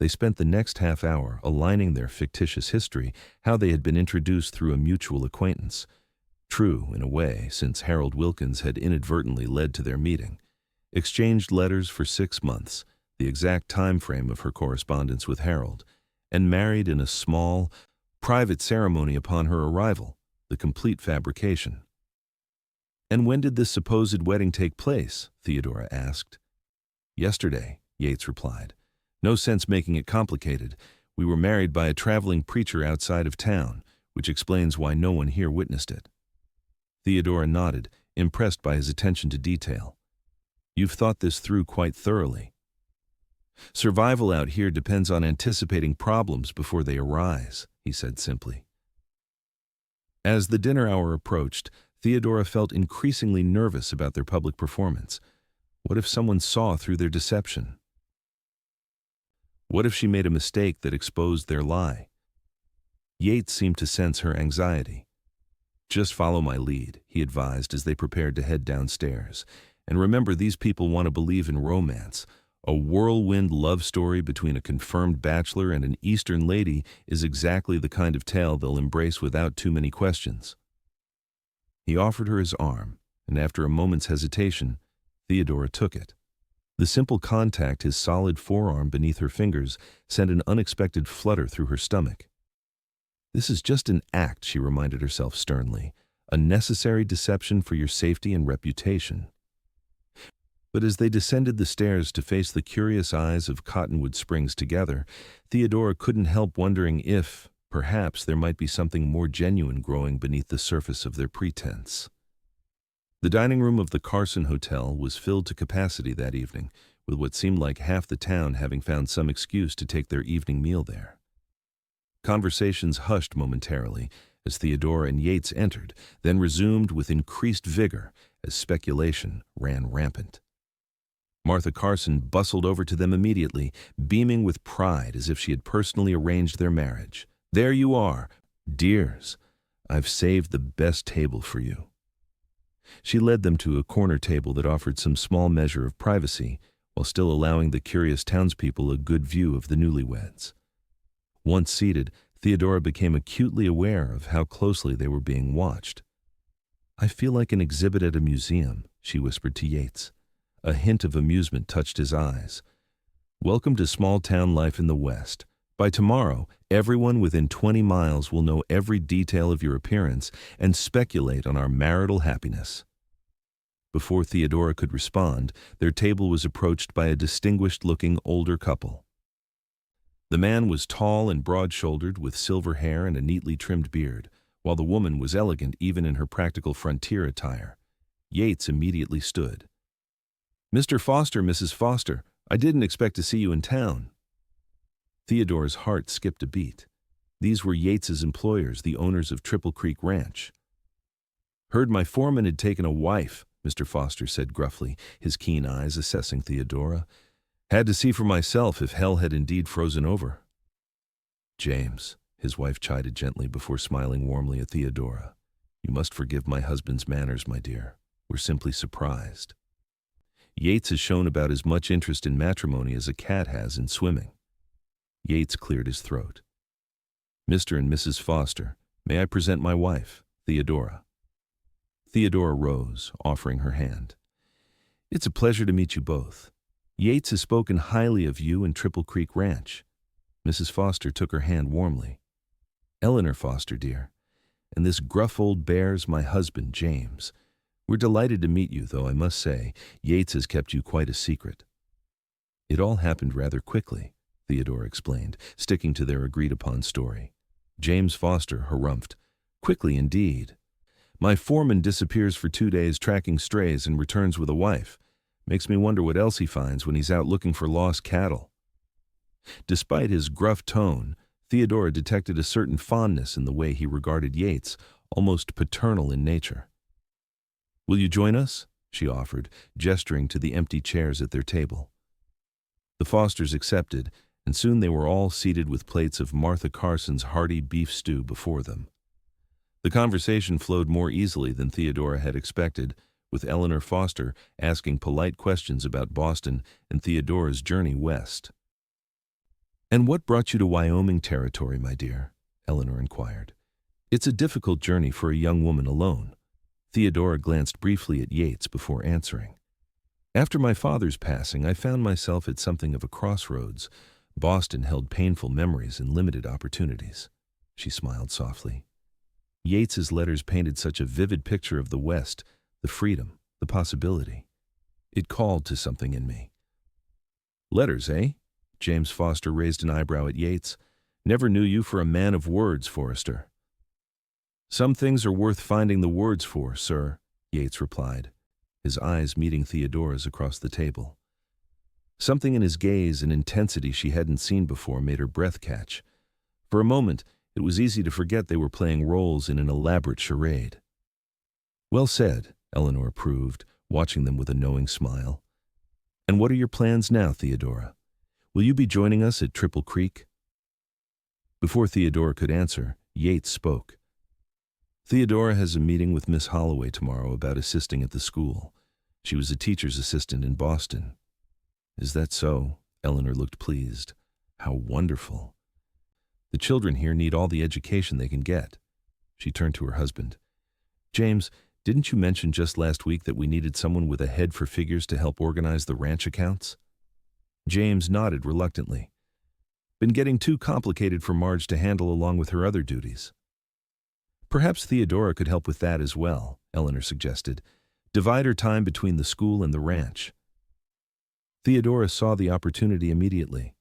They spent the next half hour aligning their fictitious history, how they had been introduced through a mutual acquaintance. True, in a way, since Harold Wilkins had inadvertently led to their meeting. Exchanged letters for 6 months, the exact time frame of her correspondence with Harold, and married in a small, private ceremony upon her arrival, the complete fabrication. "And when did this supposed wedding take place?" Theodora asked. "Yesterday," Yates replied. "No sense making it complicated. We were married by a traveling preacher outside of town, which explains why no one here witnessed it." Theodora nodded, impressed by his attention to detail. "You've thought this through quite thoroughly." "Survival out here depends on anticipating problems before they arise," he said simply. As the dinner hour approached, Theodora felt increasingly nervous about their public performance. What if someone saw through their deception? What if she made a mistake that exposed their lie? Yates seemed to sense her anxiety. "Just follow my lead," he advised as they prepared to head downstairs. "And remember, these people want to believe in romance. A whirlwind love story between a confirmed bachelor and an Eastern lady is exactly the kind of tale they'll embrace without too many questions." He offered her his arm, and after a moment's hesitation, Theodora took it. The simple contact, his solid forearm beneath her fingers, sent an unexpected flutter through her stomach. "This is just an act," she reminded herself sternly, "a necessary deception for your safety and reputation." But as they descended the stairs to face the curious eyes of Cottonwood Springs together, Theodora couldn't help wondering if, perhaps, there might be something more genuine growing beneath the surface of their pretense. The dining room of the Carson Hotel was filled to capacity that evening, with what seemed like half the town having found some excuse to take their evening meal there. Conversations hushed momentarily as Theodora and Yates entered, then resumed with increased vigor as speculation ran rampant. Martha Carson bustled over to them immediately, beaming with pride as if she had personally arranged their marriage. "There you are, dears. I've saved the best table for you." She led them to a corner table that offered some small measure of privacy, while still allowing the curious townspeople a good view of the newlyweds. Once seated, Theodora became acutely aware of how closely they were being watched. "I feel like an exhibit at a museum," she whispered to Yates. A hint of amusement touched his eyes. "Welcome to small-town life in the West. By tomorrow, everyone within 20 miles will know every detail of your appearance and speculate on our marital happiness." Before Theodora could respond, their table was approached by a distinguished-looking older couple. The man was tall and broad-shouldered, with silver hair and a neatly trimmed beard, while the woman was elegant even in her practical frontier attire. Yates immediately stood. "Mr. Foster, Mrs. Foster, I didn't expect to see you in town." Theodora's heart skipped a beat. These were Yates's employers, the owners of Triple Creek Ranch. "Heard my foreman had taken a wife," Mr. Foster said gruffly, his keen eyes assessing Theodora. "Had to see for myself if hell had indeed frozen over." "James," his wife chided gently before smiling warmly at Theodora, "you must forgive my husband's manners, my dear. We're simply surprised. Yates has shown about as much interest in matrimony as a cat has in swimming." Yates cleared his throat. "Mr. and Mrs. Foster, may I present my wife, Theodora?" Theodora rose, offering her hand. "It's a pleasure to meet you both. Yates has spoken highly of you and Triple Creek Ranch." Mrs. Foster took her hand warmly. "Eleanor Foster, dear, and this gruff old bear's my husband, James. We're delighted to meet you, though I must say, Yates has kept you quite a secret." "It all happened rather quickly," Theodora explained, sticking to their agreed-upon story. James Foster harumphed. "Quickly indeed. My foreman disappears for 2 days tracking strays and returns with a wife. Makes me wonder what else he finds when he's out looking for lost cattle." Despite his gruff tone, Theodora detected a certain fondness in the way he regarded Yates, almost paternal in nature. "Will you join us?" she offered, gesturing to the empty chairs at their table. The Fosters accepted, and soon they were all seated with plates of Martha Carson's hearty beef stew before them. The conversation flowed more easily than Theodora had expected, with Eleanor Foster asking polite questions about Boston and Theodora's journey west. "And what brought you to Wyoming territory, my dear?" Eleanor inquired. "It's a difficult journey for a young woman alone." Theodora glanced briefly at Yates before answering. "After my father's passing, I found myself at something of a crossroads. Boston held painful memories and limited opportunities." She smiled softly. Yates's letters painted such a vivid picture of the West, the freedom, the possibility. It called to something in me. "Letters, eh?" James Foster raised an eyebrow at Yates. "Never knew you for a man of words, Forrester." "Some things are worth finding the words for, sir," Yates replied, his eyes meeting Theodora's across the table. Something in his gaze and intensity she hadn't seen before made her breath catch. For a moment, it was easy to forget they were playing roles in an elaborate charade. "Well said," Eleanor approved, watching them with a knowing smile. "And what are your plans now, Theodora? Will you be joining us at Triple Creek?" Before Theodora could answer, Yates spoke. "Theodora has a meeting with Miss Holloway tomorrow about assisting at the school. She was a teacher's assistant in Boston." "Is that so?" Eleanor looked pleased. "How wonderful. The children here need all the education they can get." She turned to her husband. "James, didn't you mention just last week that we needed someone with a head for figures to help organize the ranch accounts?" James nodded reluctantly. "Been getting too complicated for Marge to handle along with her other duties." "Perhaps Theodora could help with that as well," Eleanor suggested. "Divide her time between the school and the ranch." Theodora saw the opportunity immediately.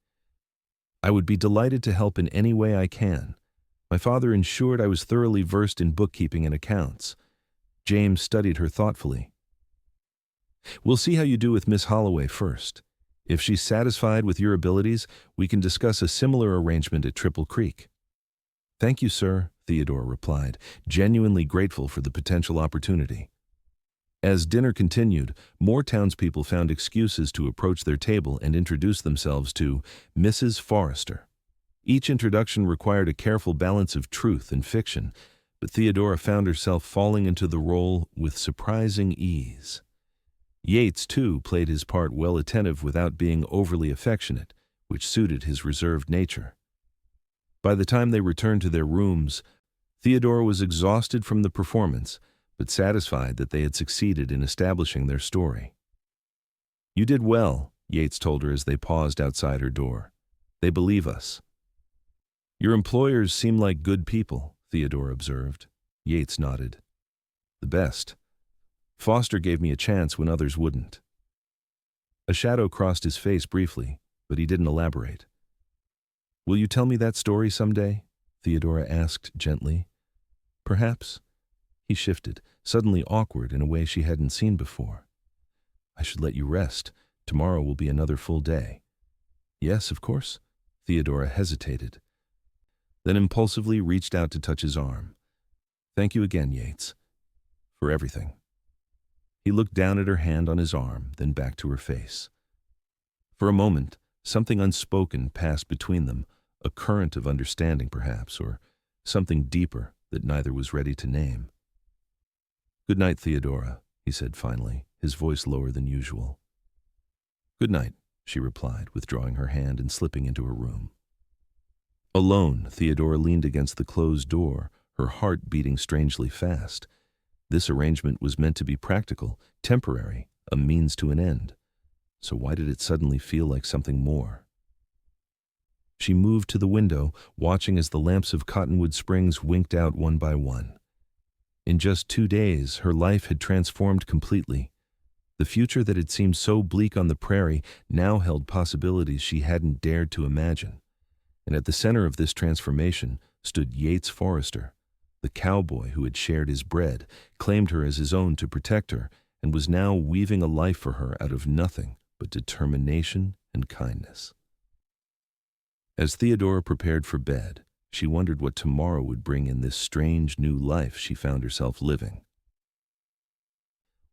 "I would be delighted to help in any way I can. My father ensured I was thoroughly versed in bookkeeping and accounts." James studied her thoughtfully. "We'll see how you do with Miss Holloway first. If she's satisfied with your abilities, we can discuss a similar arrangement at Triple Creek." "Thank you, sir," Theodora replied, genuinely grateful for the potential opportunity. As dinner continued, more townspeople found excuses to approach their table and introduce themselves to Mrs. Forrester. Each introduction required a careful balance of truth and fiction, but Theodora found herself falling into the role with surprising ease. Yates, too, played his part well, attentive without being overly affectionate, which suited his reserved nature. By the time they returned to their rooms, Theodora was exhausted from the performance, but satisfied that they had succeeded in establishing their story. "You did well," Yates told her as they paused outside her door. "They believe us." "Your employers seem like good people," Theodora observed. Yates nodded. "The best. Foster gave me a chance when others wouldn't." A shadow crossed his face briefly, but he didn't elaborate. "Will you tell me that story someday?" Theodora asked gently. "Perhaps." He shifted, suddenly awkward in a way she hadn't seen before. "I should let you rest. Tomorrow will be another full day." "Yes, of course." Theodora hesitated, then impulsively reached out to touch his arm. "Thank you again, Yates, for everything." He looked down at her hand on his arm, then back to her face. For a moment, something unspoken passed between them, a current of understanding perhaps, or something deeper that neither was ready to name. "Good night, Theodora," he said finally, his voice lower than usual. "Good night," she replied, withdrawing her hand and slipping into her room. Alone, Theodora leaned against the closed door, her heart beating strangely fast. This arrangement was meant to be practical, temporary, a means to an end. So why did it suddenly feel like something more? She moved to the window, watching as the lamps of Cottonwood Springs winked out one by one. In just 2 days, her life had transformed completely. The future that had seemed so bleak on the prairie now held possibilities she hadn't dared to imagine. And at the center of this transformation stood Yates Forrester, the cowboy who had shared his bread, claimed her as his own to protect her, and was now weaving a life for her out of nothing but determination and kindness. As Theodora prepared for bed, she wondered what tomorrow would bring in this strange new life she found herself living.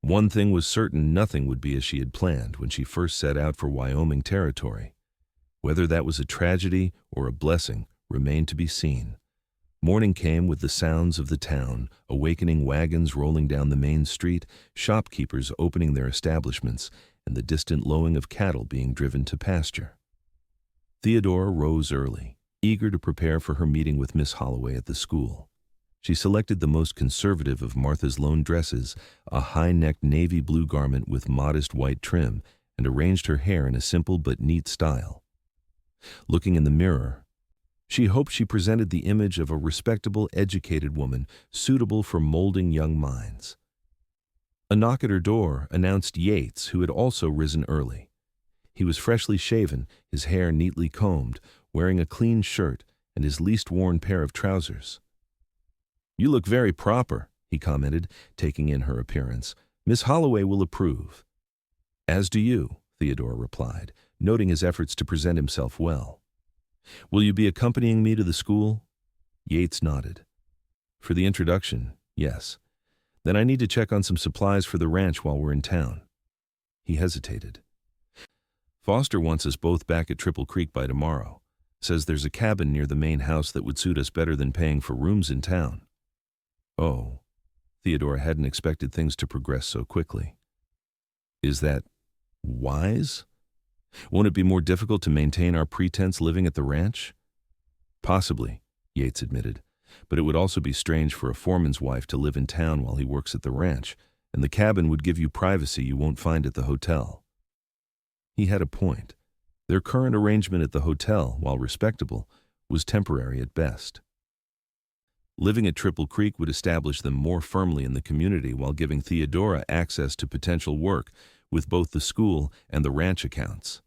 One thing was certain: nothing would be as she had planned when she first set out for Wyoming territory. Whether that was a tragedy or a blessing remained to be seen. Morning came with the sounds of the town, awakening wagons rolling down the main street, shopkeepers opening their establishments, and the distant lowing of cattle being driven to pasture. Theodora rose early, eager to prepare for her meeting with Miss Holloway at the school. She selected the most conservative of Martha's loan dresses, a high-necked navy blue garment with modest white trim, and arranged her hair in a simple but neat style. Looking in the mirror, she hoped she presented the image of a respectable, educated woman suitable for molding young minds. A knock at her door announced Yates, who had also risen early. He was freshly shaven, his hair neatly combed, wearing a clean shirt and his least worn pair of trousers. "You look very proper," he commented, taking in her appearance. "Miss Holloway will approve." "As do you," Theodora replied, noting his efforts to present himself well. "Will you be accompanying me to the school?" Yates nodded. "For the introduction, yes. Then I need to check on some supplies for the ranch while we're in town." He hesitated. "Foster wants us both back at Triple Creek by tomorrow. Says there's a cabin near the main house that would suit us better than paying for rooms in town." Oh, Theodora hadn't expected things to progress so quickly. "Is that wise? Won't it be more difficult to maintain our pretense living at the ranch?" "Possibly," Yates admitted, "but it would also be strange for a foreman's wife to live in town while he works at the ranch, and the cabin would give you privacy you won't find at the hotel." He had a point. Their current arrangement at the hotel, while respectable, was temporary at best. Living at Triple Creek would establish them more firmly in the community while giving Theodora access to potential work with both the school and the ranch accounts.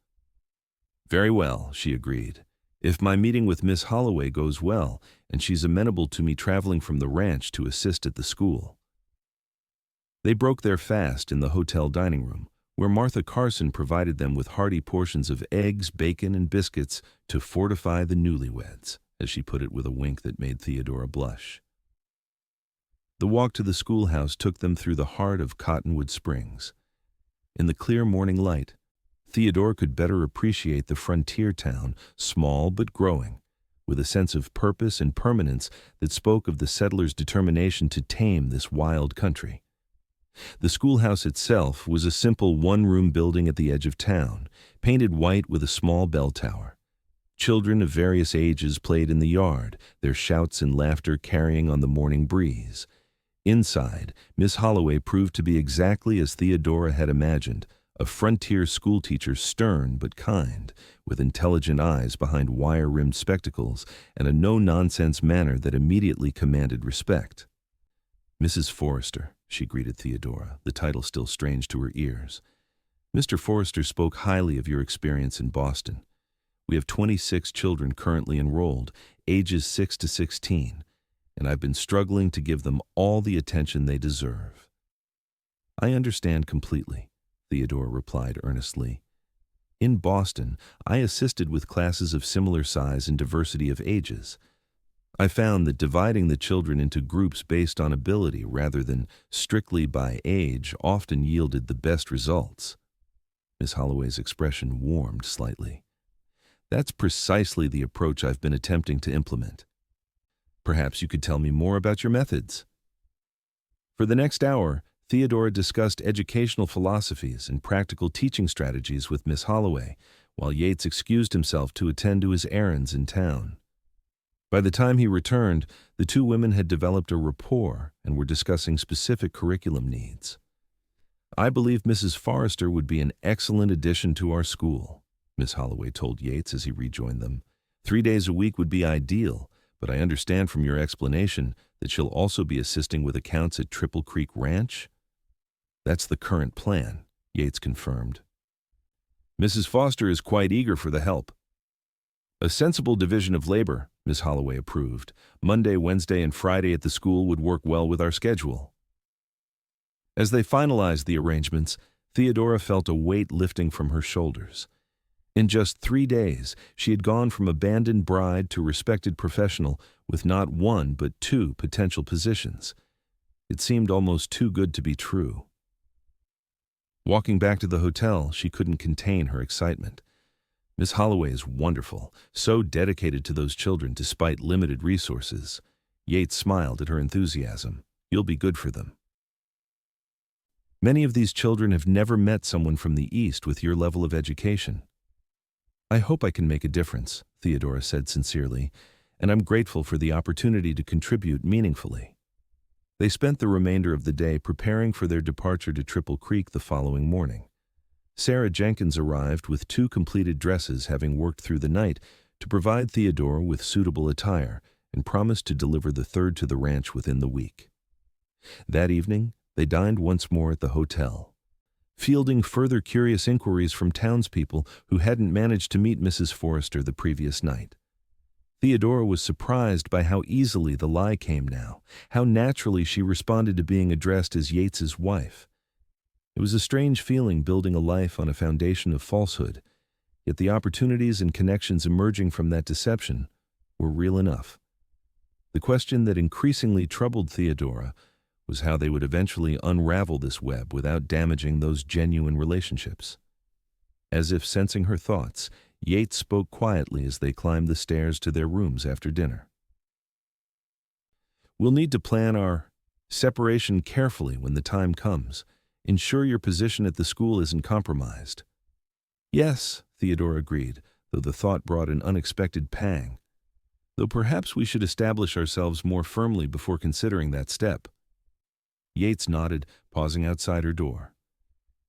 "Very well," she agreed. "If my meeting with Miss Holloway goes well, and she's amenable to me traveling from the ranch to assist at the school." They broke their fast in the hotel dining room, where Martha Carson provided them with hearty portions of eggs, bacon, and biscuits to fortify the newlyweds, as she put it with a wink that made Theodora blush. The walk to the schoolhouse took them through the heart of Cottonwood Springs. In the clear morning light, Theodora could better appreciate the frontier town, small but growing, with a sense of purpose and permanence that spoke of the settlers' determination to tame this wild country. The schoolhouse itself was a simple one-room building at the edge of town, painted white with a small bell tower. Children of various ages played in the yard, their shouts and laughter carrying on the morning breeze. Inside, Miss Holloway proved to be exactly as Theodora had imagined, a frontier schoolteacher, stern but kind, with intelligent eyes behind wire-rimmed spectacles and a no-nonsense manner that immediately commanded respect. "Mrs. Forrester," she greeted Theodora, the title still strange to her ears. "Mr. Forrester spoke highly of your experience in Boston. We have 26 children currently enrolled, ages 6 to 16, and I've been struggling to give them all the attention they deserve." "I understand completely," Theodora replied earnestly. "In Boston, I assisted with classes of similar size and diversity of ages. I found that dividing the children into groups based on ability rather than strictly by age often yielded the best results." Miss Holloway's expression warmed slightly. "That's precisely the approach I've been attempting to implement. Perhaps you could tell me more about your methods." For the next hour, Theodora discussed educational philosophies and practical teaching strategies with Miss Holloway, while Yates excused himself to attend to his errands in town. By the time he returned, the two women had developed a rapport and were discussing specific curriculum needs. "I believe Mrs. Forrester would be an excellent addition to our school," Miss Holloway told Yates as he rejoined them. 3 days a week would be ideal, but I understand from your explanation that she'll also be assisting with accounts at Triple Creek Ranch?" "That's the current plan," Yates confirmed. "Mrs. Foster is quite eager for the help." "A sensible division of labor," Miss Holloway approved. "Monday, Wednesday, and Friday at the school would work well with our schedule." As they finalized the arrangements, Theodora felt a weight lifting from her shoulders. In just 3 days, she had gone from abandoned bride to respected professional with not one but 2 potential positions. It seemed almost too good to be true. Walking back to the hotel, she couldn't contain her excitement. Miss Holloway is wonderful, so dedicated to those children despite limited resources. Yates smiled at her enthusiasm. "You'll be good for them. Many of these children have never met someone from the East with your level of education." "I hope I can make a difference," Theodora said sincerely, "and I'm grateful for the opportunity to contribute meaningfully." They spent the remainder of the day preparing for their departure to Triple Creek the following morning. Sarah Jenkins arrived with 2 completed dresses, having worked through the night to provide Theodora with suitable attire, and promised to deliver the 3rd to the ranch within the week. That evening, they dined once more at the hotel, fielding further curious inquiries from townspeople who hadn't managed to meet Mrs. Forrester the previous night. Theodora was surprised by how easily the lie came now, how naturally she responded to being addressed as Yates's wife. It was a strange feeling building a life on a foundation of falsehood, yet the opportunities and connections emerging from that deception were real enough. The question that increasingly troubled Theodora was how they would eventually unravel this web without damaging those genuine relationships. As if sensing her thoughts, Yates spoke quietly as they climbed the stairs to their rooms after dinner. "We'll need to plan our separation carefully when the time comes. Ensure your position at the school isn't compromised." "Yes," Theodora agreed, though the thought brought an unexpected pang. "Though perhaps we should establish ourselves more firmly before considering that step." Yates nodded, pausing outside her door.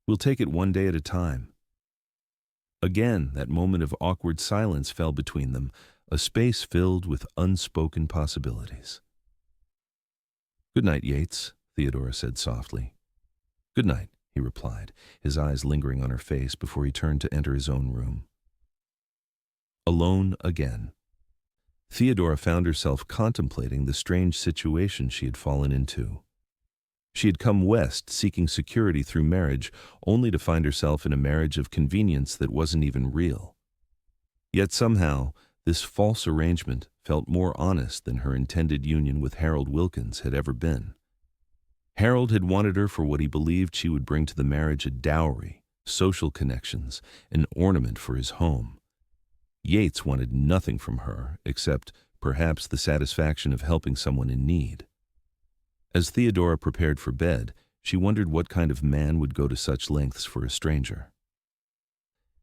"We'll take it one day at a time." Again, that moment of awkward silence fell between them, a space filled with unspoken possibilities. "Good night, Yates," Theodora said softly. "Good night," he replied, his eyes lingering on her face before he turned to enter his own room. Alone again. Theodora found herself contemplating the strange situation she had fallen into. She had come west seeking security through marriage, only to find herself in a marriage of convenience that wasn't even real. Yet somehow, this false arrangement felt more honest than her intended union with Harold Wilkins had ever been. Harold had wanted her for what he believed she would bring to the marriage: a dowry, social connections, an ornament for his home. Yates wanted nothing from her except, perhaps, the satisfaction of helping someone in need. As Theodora prepared for bed, she wondered what kind of man would go to such lengths for a stranger.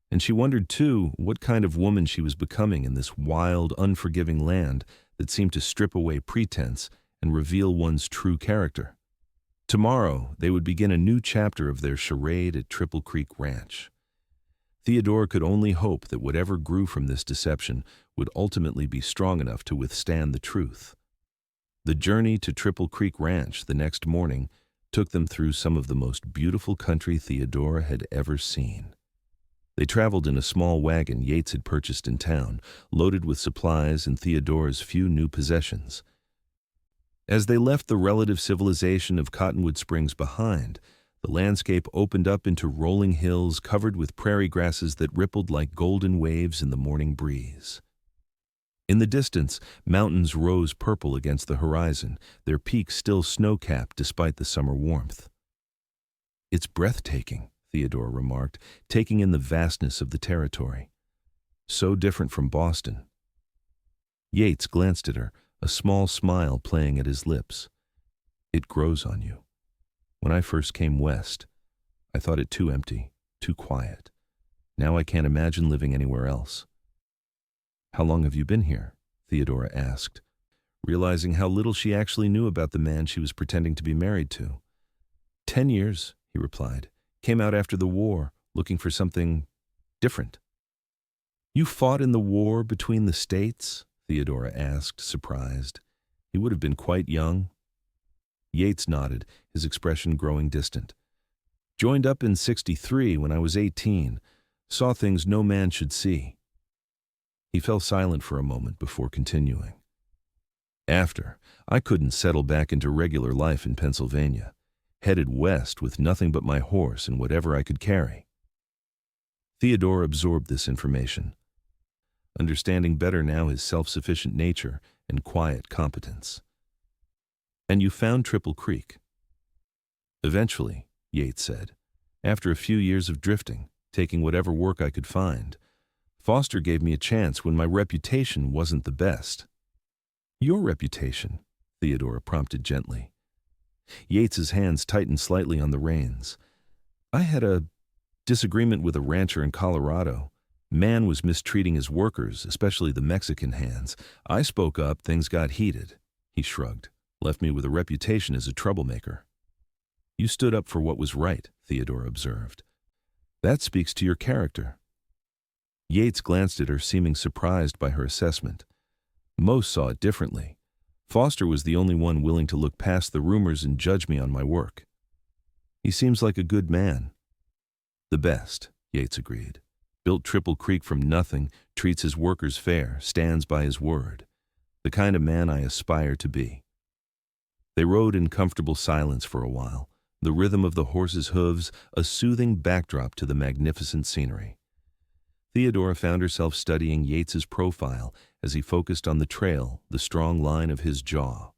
And she wondered, too, what kind of woman she was becoming in this wild, unforgiving land that seemed to strip away pretense and reveal one's true character. Tomorrow, they would begin a new chapter of their charade at Triple Creek Ranch. Theodora could only hope that whatever grew from this deception would ultimately be strong enough to withstand the truth. The journey to Triple Creek Ranch the next morning took them through some of the most beautiful country Theodora had ever seen. They traveled in a small wagon Yates had purchased in town, loaded with supplies and Theodora's few new possessions. As they left the relative civilization of Cottonwood Springs behind, the landscape opened up into rolling hills covered with prairie grasses that rippled like golden waves in the morning breeze. In the distance, mountains rose purple against the horizon, their peaks still snow-capped despite the summer warmth. "It's breathtaking," Theodora remarked, taking in the vastness of the territory. "So different from Boston." Yates glanced at her, a small smile playing at his lips. "It grows on you. When I first came west, I thought it too empty, too quiet. Now I can't imagine living anywhere else." "How long have you been here?" Theodora asked, realizing how little she actually knew about the man she was pretending to be married to. 10 years, he replied. "Came out after the war, looking for something different." "You fought in the war between the states?" Theodora asked, surprised. He would have been quite young. Yates nodded, his expression growing distant. "Joined up in '63 when I was 18. Saw things no man should see." He fell silent for a moment before continuing. "After, I couldn't settle back into regular life in Pennsylvania. Headed west with nothing but my horse and whatever I could carry." Theodora absorbed this information, understanding better now his self-sufficient nature and quiet competence. "And you found Triple Creek?" "Eventually," Yates said, "after a few years of drifting, taking whatever work I could find. Foster gave me a chance when my reputation wasn't the best." "Your reputation?" Theodora prompted gently. Yates's hands tightened slightly on the reins. "I had a disagreement with a rancher in Colorado. Man was mistreating his workers, especially the Mexican hands. I spoke up, things got heated." He shrugged. "Left me with a reputation as a troublemaker." "You stood up for what was right," Theodora observed. "That speaks to your character." Yates glanced at her, seeming surprised by her assessment. "Most saw it differently. Foster was the only one willing to look past the rumors and judge me on my work." "He seems like a good man." "The best," Yates agreed. "Built Triple Creek from nothing, treats his workers fair, stands by his word. The kind of man I aspire to be." They rode in comfortable silence for a while, the rhythm of the horses' hooves a soothing backdrop to the magnificent scenery. Theodora found herself studying Yates's profile as he focused on the trail, the strong line of his jaw.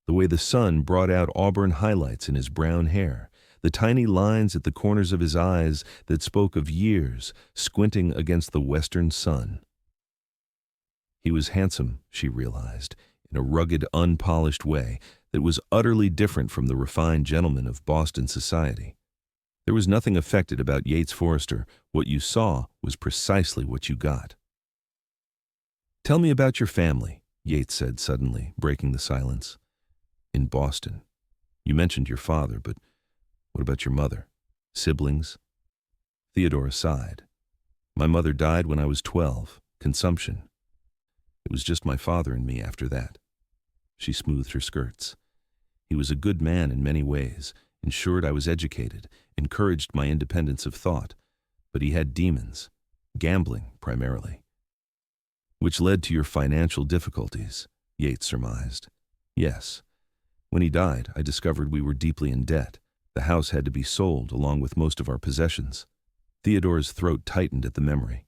The way the sun brought out auburn highlights in his brown hair, the tiny lines at the corners of his eyes that spoke of years squinting against the western sun. He was handsome, she realized, in a rugged, unpolished way that was utterly different from the refined gentleman of Boston society. There was nothing affected about Yates Forrester. What you saw was precisely what you got. "Tell me about your family," Yates said suddenly, breaking the silence. "In Boston. You mentioned your father, but what about your mother? Siblings?" Theodora sighed. "My mother died when I was 12, consumption. It was just my father and me after that." She smoothed her skirts. "He was a good man in many ways, ensured I was educated, encouraged my independence of thought, but he had demons, gambling primarily." "Which led to your financial difficulties," Yates surmised. "Yes. When he died, I discovered we were deeply in debt. The house had to be sold, along with most of our possessions. Theodora's throat tightened at the memory.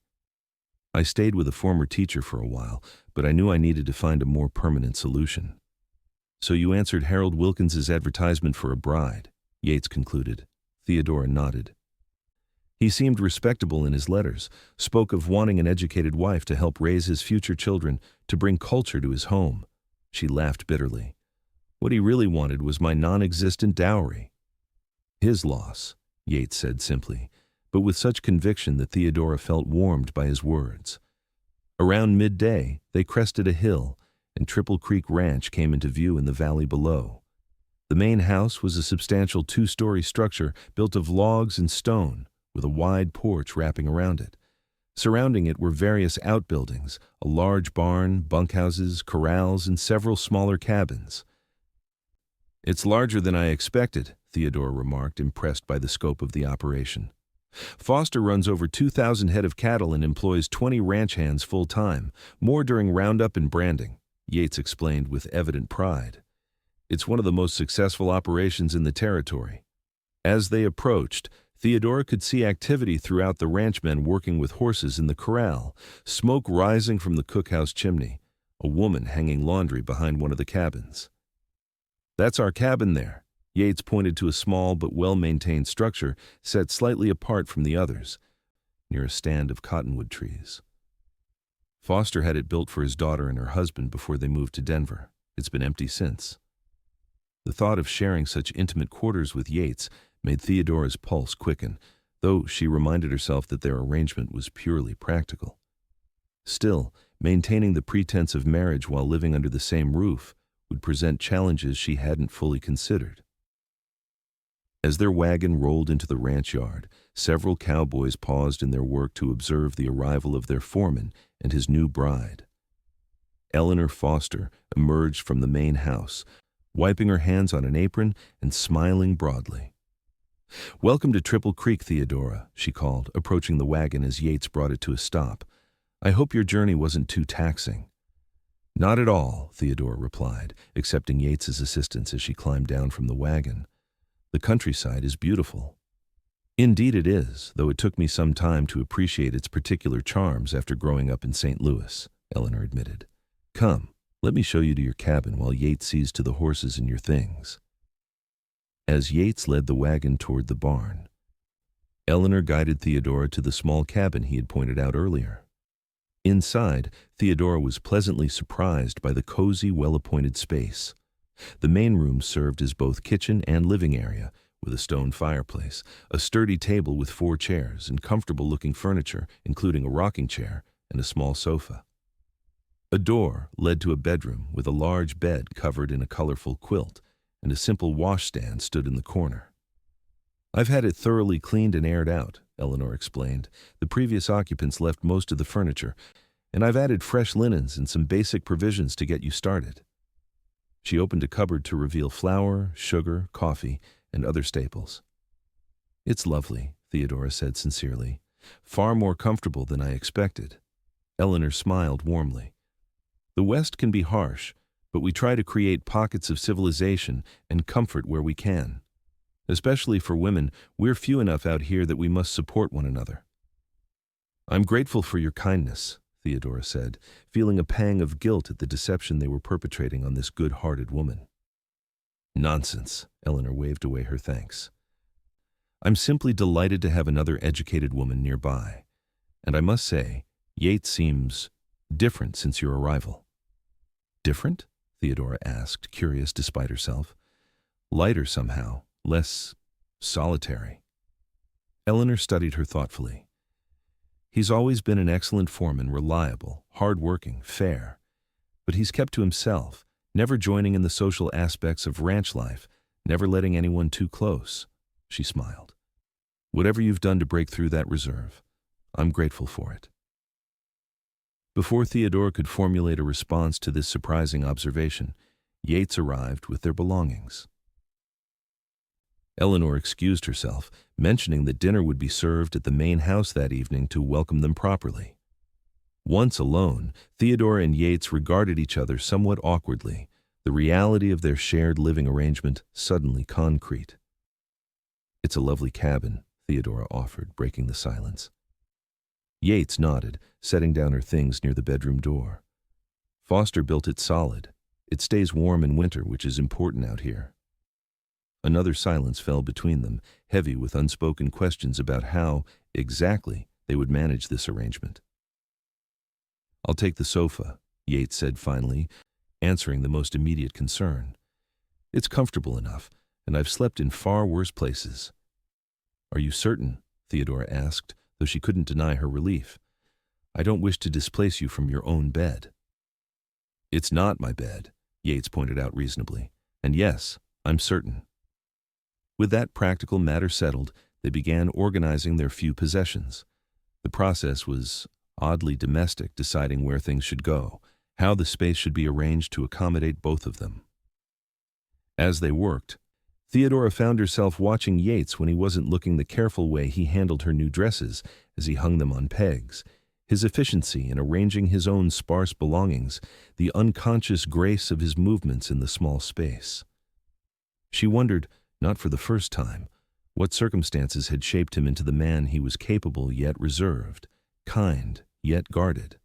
I stayed with a former teacher for a while, but I knew I needed to find a more permanent solution. So you answered Harold Wilkins's advertisement for a bride, Yates concluded. Theodora nodded. He seemed respectable in his letters, spoke of wanting an educated wife to help raise his future children, to bring culture to his home. She laughed bitterly. What he really wanted was my non-existent dowry. His loss, Yates said simply, but with such conviction that Theodora felt warmed by his words. Around midday, they crested a hill, and Triple Creek Ranch came into view in the valley below. The main house was a substantial 2-story structure built of logs and stone, with a wide porch wrapping around it. Surrounding it were various outbuildings, a large barn, bunkhouses, corrals, and several smaller cabins. "It's larger than I expected," Theodora remarked, impressed by the scope of the operation. "Foster runs over 2,000 head of cattle and employs 20 ranch hands full-time, more during roundup and branding," Yates explained with evident pride. "It's one of the most successful operations in the territory." As they approached, Theodora could see activity throughout the ranchmen working with horses in the corral, smoke rising from the cookhouse chimney, a woman hanging laundry behind one of the cabins. "That's our cabin there." Yates pointed to a small but well-maintained structure set slightly apart from the others, near a stand of cottonwood trees. "Foster had it built for his daughter and her husband before they moved to Denver. It's been empty since." The thought of sharing such intimate quarters with Yates made Theodora's pulse quicken, though she reminded herself that their arrangement was purely practical. Still, maintaining the pretense of marriage while living under the same roof would present challenges she hadn't fully considered. As their wagon rolled into the ranch yard, several cowboys paused in their work to observe the arrival of their foreman and his new bride. Eleanor Foster emerged from the main house, wiping her hands on an apron and smiling broadly. "Welcome to Triple Creek, Theodora," she called, approaching the wagon as Yates brought it to a stop. "I hope your journey wasn't too taxing." "Not at all," Theodora replied, accepting Yates's assistance as she climbed down from the wagon. "The countryside is beautiful." "Indeed it is, though it took me some time to appreciate its particular charms after growing up in St. Louis," Eleanor admitted. "Come, let me show you to your cabin while Yates sees to the horses and your things." As Yates led the wagon toward the barn, Eleanor guided Theodora to the small cabin he had pointed out earlier. Inside, Theodora was pleasantly surprised by the cozy, well-appointed space. The main room served as both kitchen and living area, with a stone fireplace, a sturdy table with 4 chairs, and comfortable-looking furniture, including a rocking chair and a small sofa. A door led to a bedroom with a large bed covered in a colorful quilt, and a simple washstand stood in the corner. "I've had it thoroughly cleaned and aired out," Eleanor explained. "The previous occupants left most of the furniture, and I've added fresh linens and some basic provisions to get you started." She opened a cupboard to reveal flour, sugar, coffee, and other staples. "It's lovely," Theodora said sincerely. "Far more comfortable than I expected." Eleanor smiled warmly. "The West can be harsh, but we try to create pockets of civilization and comfort where we can. Especially for women, we're few enough out here that we must support one another." "I'm grateful for your kindness," Theodora said, feeling a pang of guilt at the deception they were perpetrating on this good-hearted woman. "Nonsense," Eleanor waved away her thanks. "I'm simply delighted to have another educated woman nearby. And I must say, Yates seems different since your arrival." "Different?" Theodora asked, curious despite herself. "Lighter somehow, less solitary." Eleanor studied her thoughtfully. "He's always been an excellent foreman, reliable, hard-working, fair. But he's kept to himself, never joining in the social aspects of ranch life, never letting anyone too close." She smiled. "Whatever you've done to break through that reserve, I'm grateful for it." Before Theodora could formulate a response to this surprising observation, Yates arrived with their belongings. Eleanor excused herself, mentioning that dinner would be served at the main house that evening to welcome them properly. Once alone, Theodora and Yates regarded each other somewhat awkwardly, the reality of their shared living arrangement suddenly concrete. "It's a lovely cabin," Theodora offered, breaking the silence. Yates nodded, setting down her things near the bedroom door. "Foster built it solid. It stays warm in winter, which is important out here." Another silence fell between them, heavy with unspoken questions about how, exactly, they would manage this arrangement. "I'll take the sofa," Yates said finally, answering the most immediate concern. "It's comfortable enough, and I've slept in far worse places." "Are you certain?" Theodora asked, though she couldn't deny her relief. "I don't wish to displace you from your own bed." "It's not my bed," Yates pointed out reasonably. "And yes, I'm certain." With that practical matter settled, they began organizing their few possessions. The process was oddly domestic, deciding where things should go, how the space should be arranged to accommodate both of them. As they worked, Theodora found herself watching Yates when he wasn't looking, the careful way he handled her new dresses as he hung them on pegs, his efficiency in arranging his own sparse belongings, the unconscious grace of his movements in the small space. She wondered, not for the first time, what circumstances had shaped him into the man he was, capable yet reserved, kind yet guarded.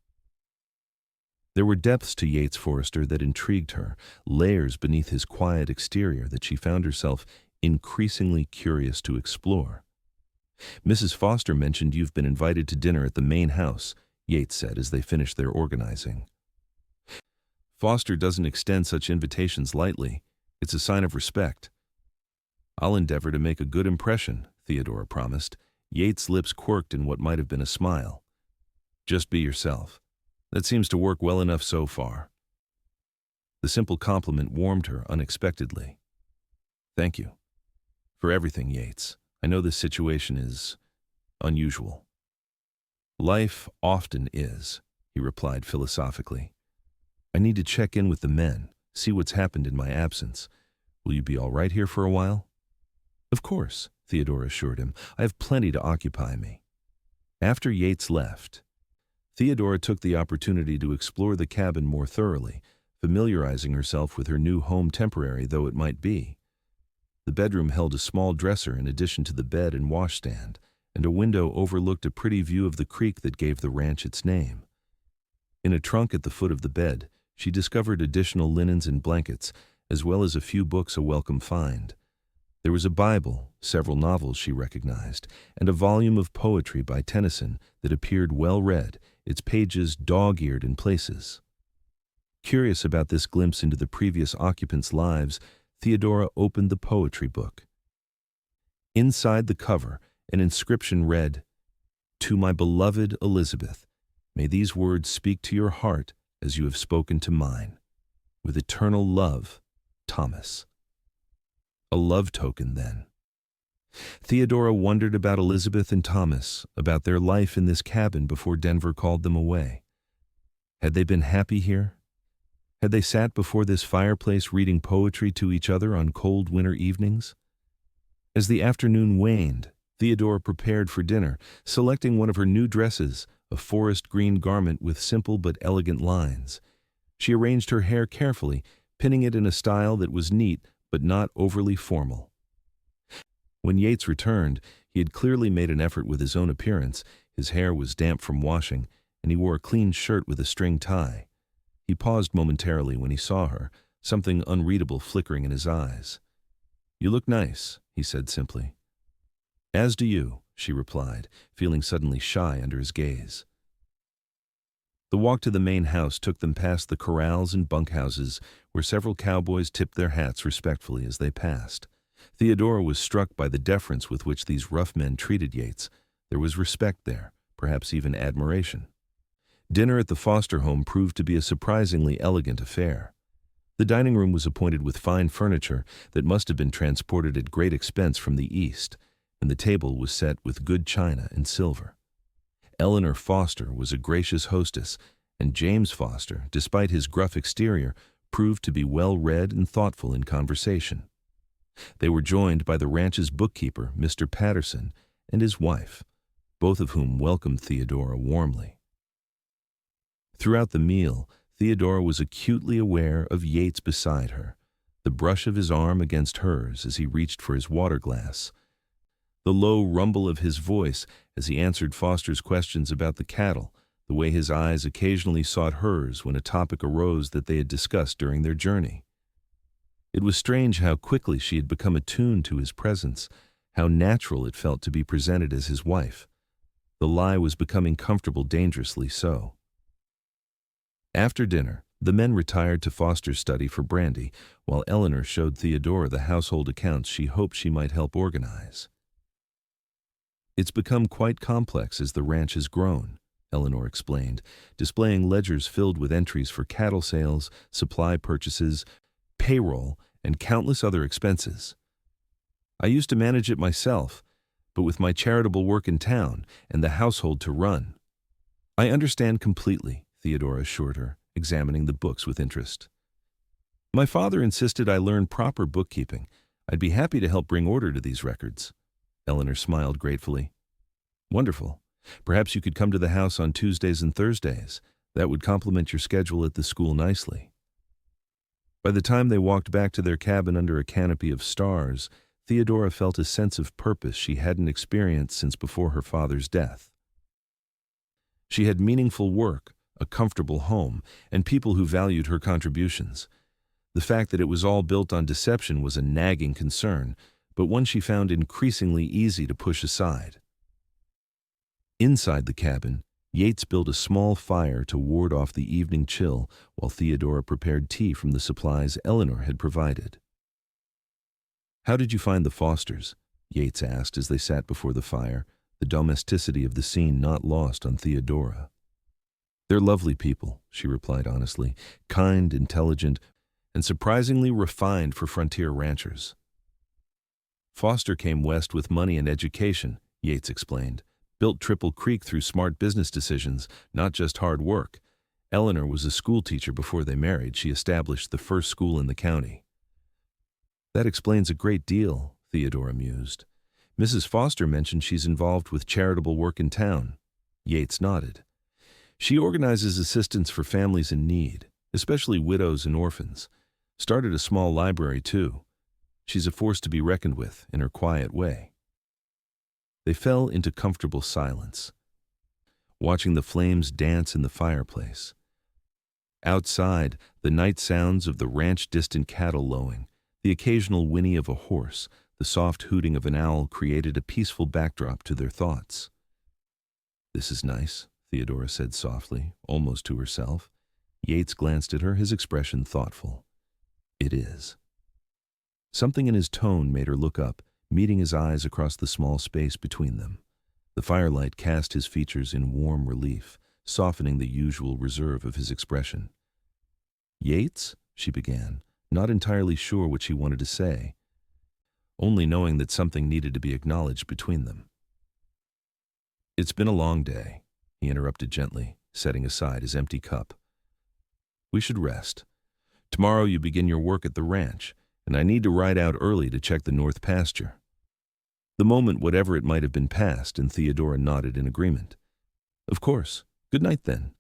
There were depths to Yates Forrester that intrigued her, layers beneath his quiet exterior that she found herself increasingly curious to explore. "Mrs. Foster mentioned you've been invited to dinner at the main house," Yates said as they finished their organizing. "Foster doesn't extend such invitations lightly. It's a sign of respect." "I'll endeavor to make a good impression," Theodora promised. Yates' lips quirked in what might have been a smile. "Just be yourself. That seems to work well enough so far." The simple compliment warmed her unexpectedly. "Thank you. For everything, Yates. I know this situation is unusual." "Life often is," he replied philosophically. "I need to check in with the men, see what's happened in my absence. Will you be all right here for a while?" "Of course," Theodora assured him. "I have plenty to occupy me." After Yates left, Theodora took the opportunity to explore the cabin more thoroughly, familiarizing herself with her new home, temporary though it might be. The bedroom held a small dresser in addition to the bed and washstand, and a window overlooked a pretty view of the creek that gave the ranch its name. In a trunk at the foot of the bed, she discovered additional linens and blankets, as well as a few books, a welcome find. There was a Bible, several novels she recognized, and a volume of poetry by Tennyson that appeared well read, its pages dog-eared in places. Curious about this glimpse into the previous occupants' lives, Theodora opened the poetry book. Inside the cover, an inscription read, "To my beloved Elizabeth, may these words speak to your heart as you have spoken to mine. With eternal love, Thomas." A love token, then. Theodora wondered about Elizabeth and Thomas, about their life in this cabin before Denver called them away. Had they been happy here? Had they sat before this fireplace reading poetry to each other on cold winter evenings? As the afternoon waned, Theodora prepared for dinner, selecting one of her new dresses, a forest green garment with simple but elegant lines. She arranged her hair carefully, pinning it in a style that was neat but not overly formal. When Yates returned, he had clearly made an effort with his own appearance. His hair was damp from washing, and he wore a clean shirt with a string tie. He paused momentarily when he saw her, something unreadable flickering in his eyes. "You look nice," he said simply. "As do you," she replied, feeling suddenly shy under his gaze. The walk to the main house took them past the corrals and bunkhouses, where several cowboys tipped their hats respectfully as they passed. Theodora was struck by the deference with which these rough men treated Yates. There was respect there, perhaps even admiration. Dinner at the Foster home proved to be a surprisingly elegant affair. The dining room was appointed with fine furniture that must have been transported at great expense from the East, and the table was set with good china and silver. Eleanor Foster was a gracious hostess, and James Foster, despite his gruff exterior, proved to be well-read and thoughtful in conversation. They were joined by the ranch's bookkeeper, Mr. Patterson, and his wife, both of whom welcomed Theodora warmly. Throughout the meal, Theodora was acutely aware of Yates beside her, the brush of his arm against hers as he reached for his water glass, the low rumble of his voice as he answered Foster's questions about the cattle, the way his eyes occasionally sought hers when a topic arose that they had discussed during their journey. It was strange how quickly she had become attuned to his presence, how natural it felt to be presented as his wife. The lie was becoming comfortable, dangerously so. After dinner, the men retired to Foster's study for brandy, while Eleanor showed Theodora the household accounts she hoped she might help organize. "It's become quite complex as the ranch has grown," Eleanor explained, displaying ledgers filled with entries for cattle sales, supply purchases, payroll, and countless other expenses. "I used to manage it myself, but with my charitable work in town and the household to run." "I understand completely," Theodora assured her, examining the books with interest. "My father insisted I learn proper bookkeeping. I'd be happy to help bring order to these records." Eleanor smiled gratefully. "Wonderful. Perhaps you could come to the house on Tuesdays and Thursdays. That would complement your schedule at the school nicely." By the time they walked back to their cabin under a canopy of stars, Theodora felt a sense of purpose she hadn't experienced since before her father's death. She had meaningful work, a comfortable home, and people who valued her contributions. The fact that it was all built on deception was a nagging concern, but one she found increasingly easy to push aside. Inside the cabin, Yates built a small fire to ward off the evening chill while Theodora prepared tea from the supplies Eleanor had provided. "How did you find the Fosters?" Yates asked as they sat before the fire, the domesticity of the scene not lost on Theodora. "They're lovely people," she replied honestly, "kind, intelligent, and surprisingly refined for frontier ranchers." "Foster came west with money and education," Yates explained. "Built Triple Creek through smart business decisions, not just hard work. Eleanor was a school teacher before they married. She established the first school in the county." "That explains a great deal," Theodora mused. "Mrs. Foster mentioned she's involved with charitable work in town." Yates nodded. "She organizes assistance for families in need, especially widows and orphans. Started a small library, too. She's a force to be reckoned with in her quiet way." They fell into comfortable silence, watching the flames dance in the fireplace. Outside, the night sounds of the ranch distant cattle lowing, the occasional whinny of a horse, the soft hooting of an owl created a peaceful backdrop to their thoughts. "This is nice," Theodora said softly, almost to herself. Yates glanced at her, his expression thoughtful. "It is." Something in his tone made her look up, meeting his eyes across the small space between them. The firelight cast his features in warm relief, softening the usual reserve of his expression. "Yates?" she began, not entirely sure what she wanted to say, only knowing that something needed to be acknowledged between them. "It's been a long day," he interrupted gently, setting aside his empty cup. "We should rest. Tomorrow you begin your work at the ranch, and I need to ride out early to check the north pasture." The moment, whatever it might have been, passed, and Theodora nodded in agreement. "Of course. Good night, then."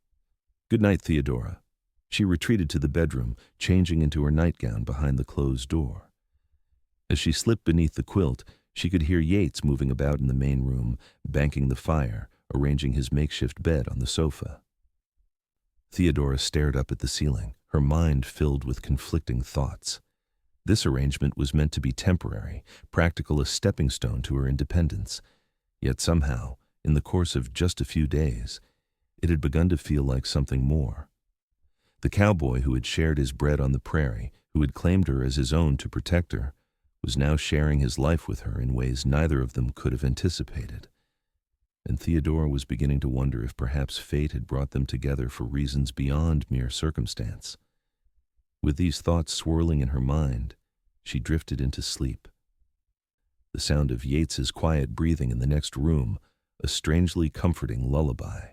"Good night, Theodora." She retreated to the bedroom, changing into her nightgown behind the closed door. As she slipped beneath the quilt, she could hear Yates moving about in the main room, banking the fire, arranging his makeshift bed on the sofa. Theodora stared up at the ceiling, her mind filled with conflicting thoughts. This arrangement was meant to be temporary, practical, a stepping stone to her independence. Yet somehow, in the course of just a few days, it had begun to feel like something more. The cowboy who had shared his bread on the prairie, who had claimed her as his own to protect her, was now sharing his life with her in ways neither of them could have anticipated. And Theodora was beginning to wonder if perhaps fate had brought them together for reasons beyond mere circumstance. With these thoughts swirling in her mind, she drifted into sleep. The sound of Yates's quiet breathing in the next room, a strangely comforting lullaby.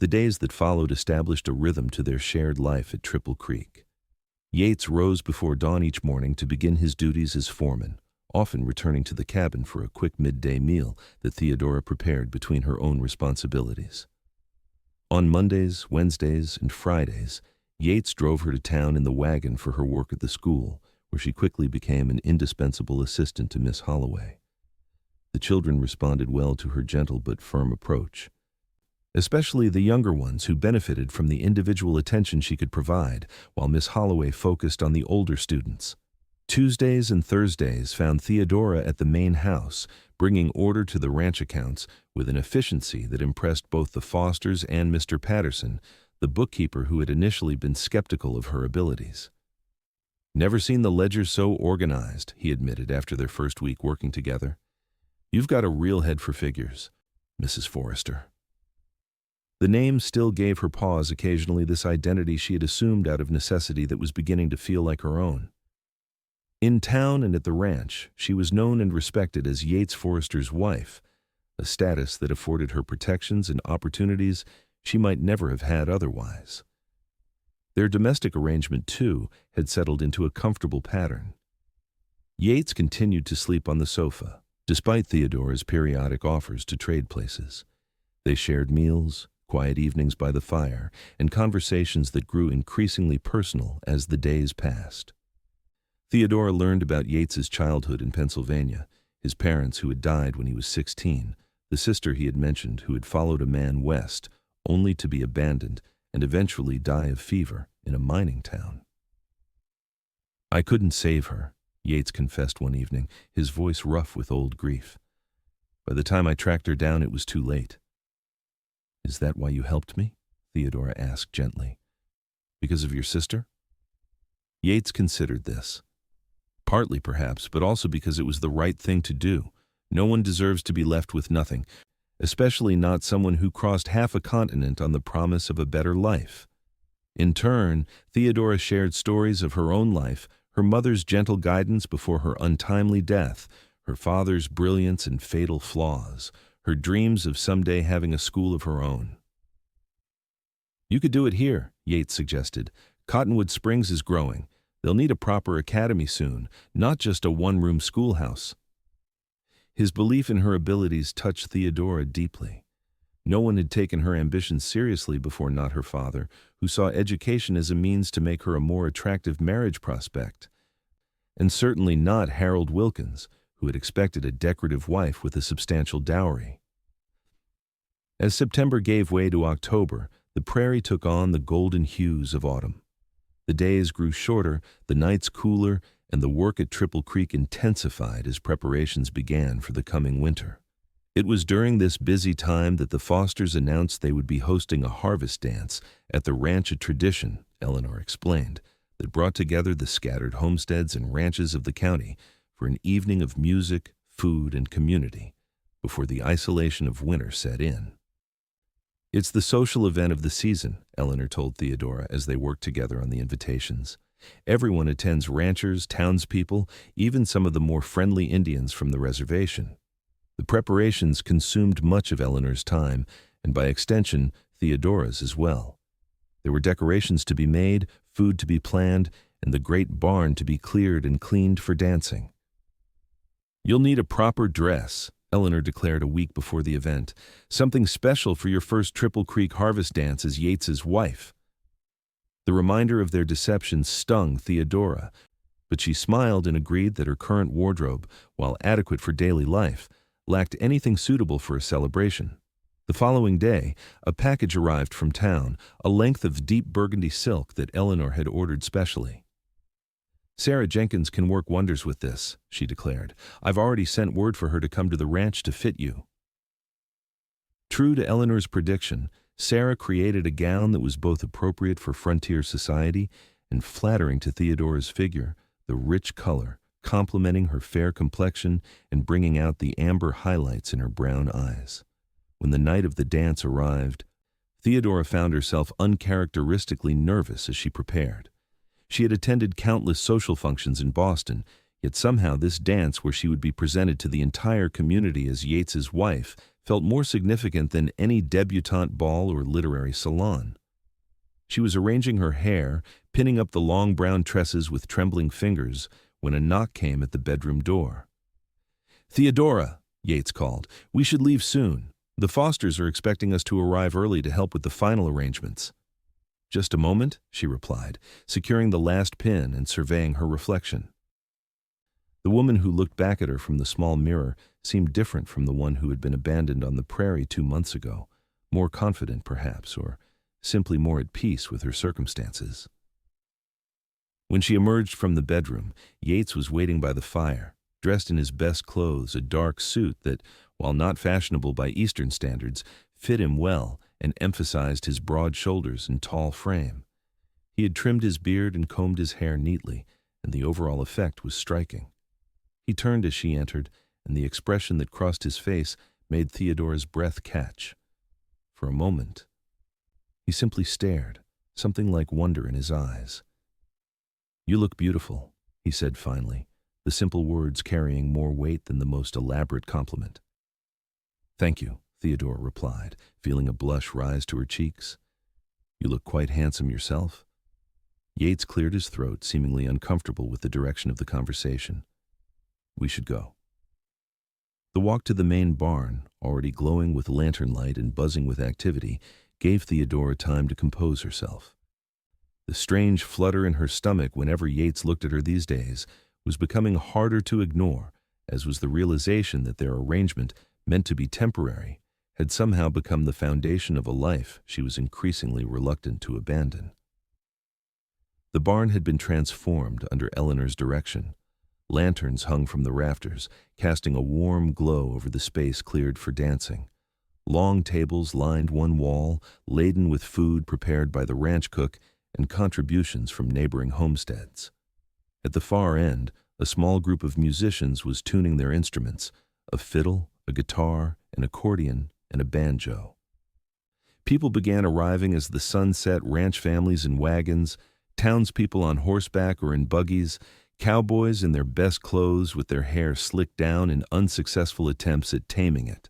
The days that followed established a rhythm to their shared life at Triple Creek. Yates rose before dawn each morning to begin his duties as foreman, often returning to the cabin for a quick midday meal that Theodora prepared between her own responsibilities. On Mondays, Wednesdays, and Fridays, Yates drove her to town in the wagon for her work at the school, where she quickly became an indispensable assistant to Miss Holloway. The children responded well to her gentle but firm approach, especially the younger ones who benefited from the individual attention she could provide, while Miss Holloway focused on the older students. Tuesdays and Thursdays found Theodora at the main house, bringing order to the ranch accounts with an efficiency that impressed both the Fosters and Mr. Patterson, the bookkeeper who had initially been skeptical of her abilities. "Never seen the ledger so organized," he admitted after their first week working together. "You've got a real head for figures, Mrs. Forrester." The name still gave her pause occasionally, this identity she had assumed out of necessity that was beginning to feel like her own. In town and at the ranch, she was known and respected as Yates Forrester's wife, a status that afforded her protections and opportunities she might never have had otherwise. Their domestic arrangement, too, had settled into a comfortable pattern. Yates continued to sleep on the sofa, despite Theodora's periodic offers to trade places. They shared meals, quiet evenings by the fire, and conversations that grew increasingly personal as the days passed. Theodora learned about Yates's childhood in Pennsylvania, his parents who had died when he was 16, the sister he had mentioned who had followed a man west, only to be abandoned and eventually die of fever in a mining town. "I couldn't save her," Yates confessed one evening, his voice rough with old grief. "By the time I tracked her down, it was too late." "Is that why you helped me?" Theodora asked gently. "Because of your sister?" Yates considered this. Partly, perhaps, but also because it was the right thing to do. No one deserves to be left with nothing, especially not someone who crossed half a continent on the promise of a better life. In turn, Theodora shared stories of her own life, her mother's gentle guidance before her untimely death, her father's brilliance and fatal flaws, her dreams of someday having a school of her own. "You could do it here," Yates suggested. "Cottonwood Springs is growing. They'll need a proper academy soon, not just a one-room schoolhouse." His belief in her abilities touched Theodora deeply. No one had taken her ambitions seriously before, not her father, who saw education as a means to make her a more attractive marriage prospect. And certainly not Harold Wilkins, who had expected a decorative wife with a substantial dowry. As September gave way to October, the prairie took on the golden hues of autumn. The days grew shorter, the nights cooler, and the work at Triple Creek intensified as preparations began for the coming winter. It was during this busy time that the Fosters announced they would be hosting a harvest dance at the ranch, a tradition, Eleanor explained, that brought together the scattered homesteads and ranches of the county for an evening of music, food, and community before the isolation of winter set in. "It's the social event of the season," Eleanor told Theodora as they worked together on the invitations. "Everyone attends, ranchers, townspeople, even some of the more friendly Indians from the reservation." The preparations consumed much of Eleanor's time, and by extension, Theodora's as well. There were decorations to be made, food to be planned, and the great barn to be cleared and cleaned for dancing. "You'll need a proper dress," Eleanor declared a week before the event. "Something special for your first Triple Creek harvest dance as Yates's wife." The reminder of their deception stung Theodora, but she smiled and agreed that her current wardrobe, while adequate for daily life, lacked anything suitable for a celebration. The following day, a package arrived from town, a length of deep burgundy silk that Eleanor had ordered specially. "Sarah Jenkins can work wonders with this," she declared. "I've already sent word for her to come to the ranch to fit you." True to Eleanor's prediction, Sarah created a gown that was both appropriate for frontier society and flattering to Theodora's figure, the rich color complementing her fair complexion and bringing out the amber highlights in her brown eyes. When the night of the dance arrived, Theodora found herself uncharacteristically nervous as she prepared. She had attended countless social functions in Boston, yet somehow this dance, where she would be presented to the entire community as Yates's wife, felt more significant than any debutante ball or literary salon. She was arranging her hair, pinning up the long brown tresses with trembling fingers, when a knock came at the bedroom door. "Theodora," Yates called, "we should leave soon." The Fosters are expecting us to arrive early to help with the final arrangements. Just a moment, she replied, securing the last pin and surveying her reflection. The woman who looked back at her from the small mirror seemed different from the one who had been abandoned on the prairie 2 months ago, more confident perhaps, or simply more at peace with her circumstances. When she emerged from the bedroom, Yates was waiting by the fire, dressed in his best clothes, a dark suit that, while not fashionable by Eastern standards, fit him well and emphasized his broad shoulders and tall frame. He had trimmed his beard and combed his hair neatly, and the overall effect was striking. He turned as she entered, and the expression that crossed his face made Theodora's breath catch. For a moment, he simply stared, something like wonder in his eyes. "You look beautiful," he said finally, the simple words carrying more weight than the most elaborate compliment. "Thank you," Theodora replied, feeling a blush rise to her cheeks. "You look quite handsome yourself." Yates cleared his throat, seemingly uncomfortable with the direction of the conversation. "We should go." The walk to the main barn, already glowing with lantern light and buzzing with activity, gave Theodora time to compose herself. The strange flutter in her stomach whenever Yates looked at her these days was becoming harder to ignore, as was the realization that their arrangement, meant to be temporary, had somehow become the foundation of a life she was increasingly reluctant to abandon. The barn had been transformed under Eleanor's direction. Lanterns hung from the rafters, casting a warm glow over the space cleared for dancing. Long tables lined one wall, laden with food prepared by the ranch cook and contributions from neighboring homesteads. At the far end, a small group of musicians was tuning their instruments, a fiddle, a guitar, an accordion, and a banjo. People began arriving as the sun set, ranch families in wagons, townspeople on horseback or in buggies, cowboys in their best clothes with their hair slicked down in unsuccessful attempts at taming it.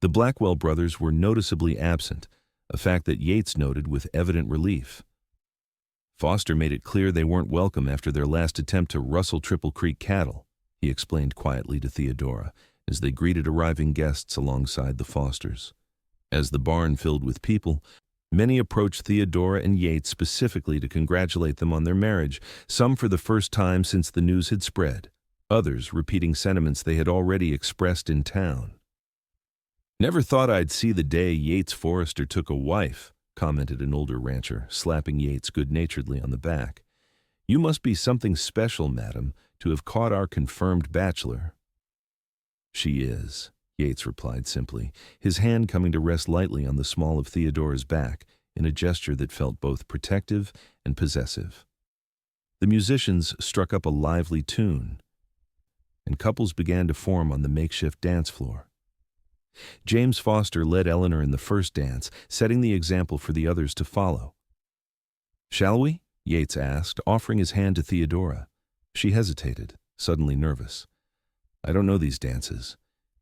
The Blackwell brothers were noticeably absent, a fact that Yates noted with evident relief. Foster made it clear they weren't welcome after their last attempt to rustle Triple Creek cattle, he explained quietly to Theodora, as they greeted arriving guests alongside the Fosters. As the barn filled with people, many approached Theodora and Yates specifically to congratulate them on their marriage, some for the first time since the news had spread, others repeating sentiments they had already expressed in town. "Never thought I'd see the day Yates Forrester took a wife," commented an older rancher, slapping Yates good-naturedly on the back. "You must be something special, madam, to have caught our confirmed bachelor." "She is," Yates replied simply, his hand coming to rest lightly on the small of Theodora's back in a gesture that felt both protective and possessive. The musicians struck up a lively tune, and couples began to form on the makeshift dance floor. James Foster led Eleanor in the first dance, setting the example for the others to follow. "Shall we?" Yates asked, offering his hand to Theodora. She hesitated, suddenly nervous. "I don't know these dances.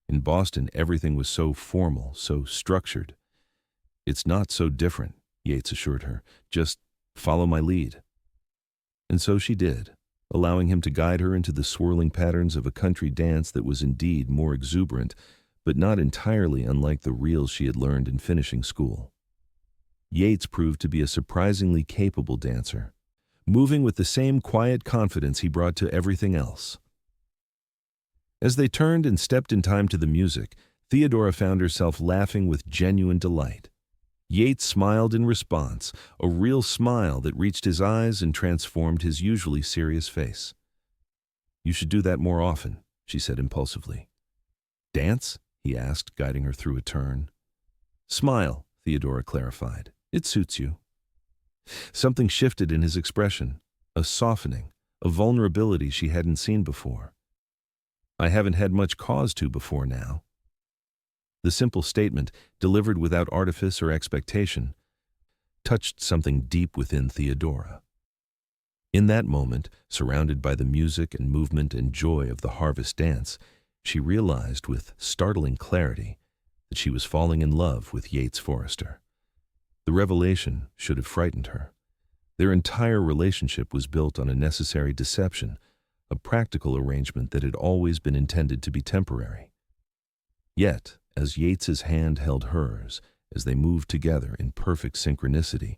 In Boston, everything was so formal, so structured." "It's not so different," Yates assured her. "Just follow my lead." And so she did, allowing him to guide her into the swirling patterns of a country dance that was indeed more exuberant, but not entirely unlike the reels she had learned in finishing school. Yates proved to be a surprisingly capable dancer, moving with the same quiet confidence he brought to everything else. As they turned and stepped in time to the music, Theodora found herself laughing with genuine delight. Yates smiled in response, a real smile that reached his eyes and transformed his usually serious face. "You should do that more often," she said impulsively. "Dance?" he asked, guiding her through a turn. "Smile," Theodora clarified. "It suits you." Something shifted in his expression, a softening, a vulnerability she hadn't seen before. "I haven't had much cause to before now." The simple statement, delivered without artifice or expectation, touched something deep within Theodora. In that moment, surrounded by the music and movement and joy of the harvest dance, she realized with startling clarity that she was falling in love with Yates Forrester. The revelation should have frightened her. Their entire relationship was built on a necessary deception, a practical arrangement that had always been intended to be temporary. Yet, As Yates's hand held hers, as they moved together in perfect synchronicity,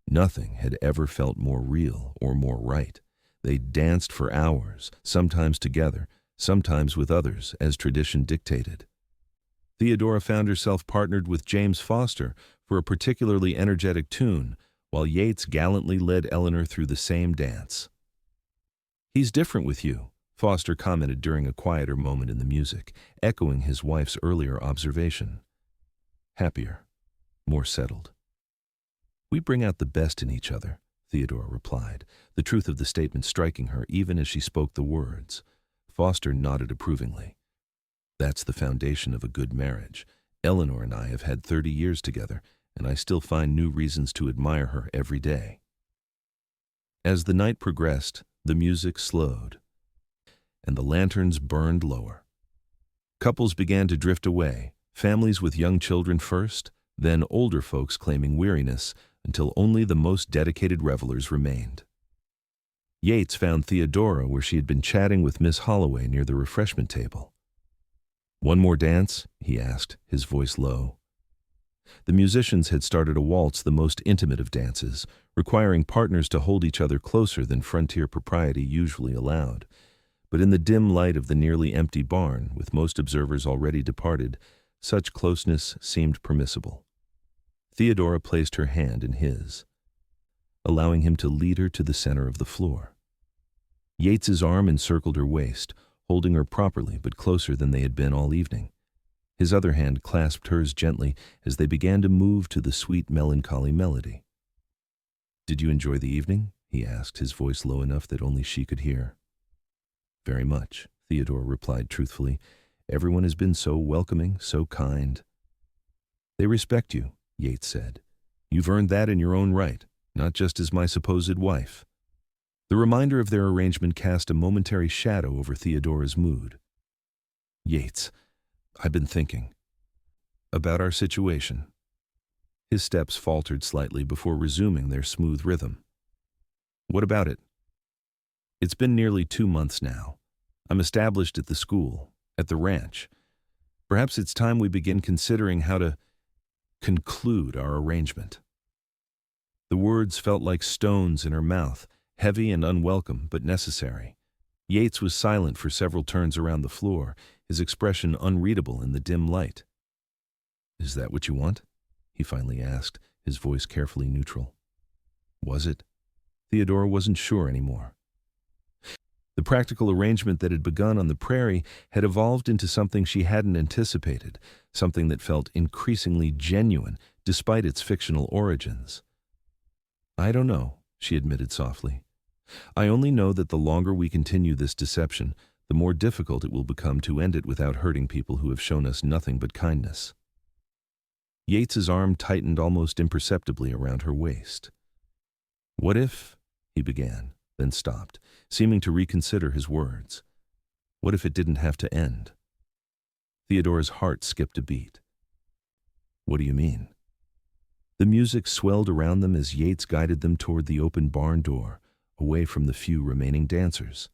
nothing had ever felt more real or more right. They danced for hours, sometimes together, sometimes with others, as tradition dictated. Theodora found herself partnered with James Foster for a particularly energetic tune, while Yates gallantly led Eleanor through the same dance. "He's different with you," Foster commented during a quieter moment in the music, echoing his wife's earlier observation. "Happier, more settled." "We bring out the best in each other," Theodora replied, the truth of the statement striking her even as she spoke the words. Foster nodded approvingly. "That's the foundation of a good marriage. Eleanor and I have had 30 years together, and I still find new reasons to admire her every day." As the night progressed, the music slowed, and the lanterns burned lower. Couples began to drift away, families with young children first, then older folks claiming weariness, until only the most dedicated revelers remained. Yates found Theodora where she had been chatting with Miss Holloway near the refreshment table. "One more dance?" he asked, his voice low. The musicians had started a waltz, the most intimate of dances, requiring partners to hold each other closer than frontier propriety usually allowed. But in the dim light of the nearly empty barn, with most observers already departed, such closeness seemed permissible. Theodora placed her hand in his, allowing him to lead her to the center of the floor. Yates's arm encircled her waist, holding her properly but closer than they had been all evening. His other hand clasped hers gently as they began to move to the sweet, melancholy melody. "Did you enjoy the evening?" he asked, his voice low enough that only she could hear. "Very much," Theodora replied truthfully. "Everyone has been so welcoming, so kind." "They respect you," Yates said. "You've earned that in your own right, not just as my supposed wife." The reminder of their arrangement cast a momentary shadow over Theodora's mood. "Yates, I've been thinking about our situation." His steps faltered slightly before resuming their smooth rhythm. "What about it?" "It's been nearly 2 months now. I'm established at the school, at the ranch. Perhaps it's time we begin considering how to conclude our arrangement." The words felt like stones in her mouth, heavy and unwelcome, but necessary. Yates was silent for several turns around the floor, his expression unreadable in the dim light. "Is that what you want?" he finally asked, his voice carefully neutral. Was it? Theodora wasn't sure anymore. The practical arrangement that had begun on the prairie had evolved into something she hadn't anticipated, something that felt increasingly genuine despite its fictional origins. "I don't know," she admitted softly. "I only know that the longer we continue this deception, the more difficult it will become to end it without hurting people who have shown us nothing but kindness." Yates's arm tightened almost imperceptibly around her waist. "What if," he began, then stopped, seeming to reconsider his words. What if it didn't have to end? Theodora's heart skipped a beat. "What do you mean?" The music swelled around them as Yates guided them toward the open barn door, away from the few remaining dancers.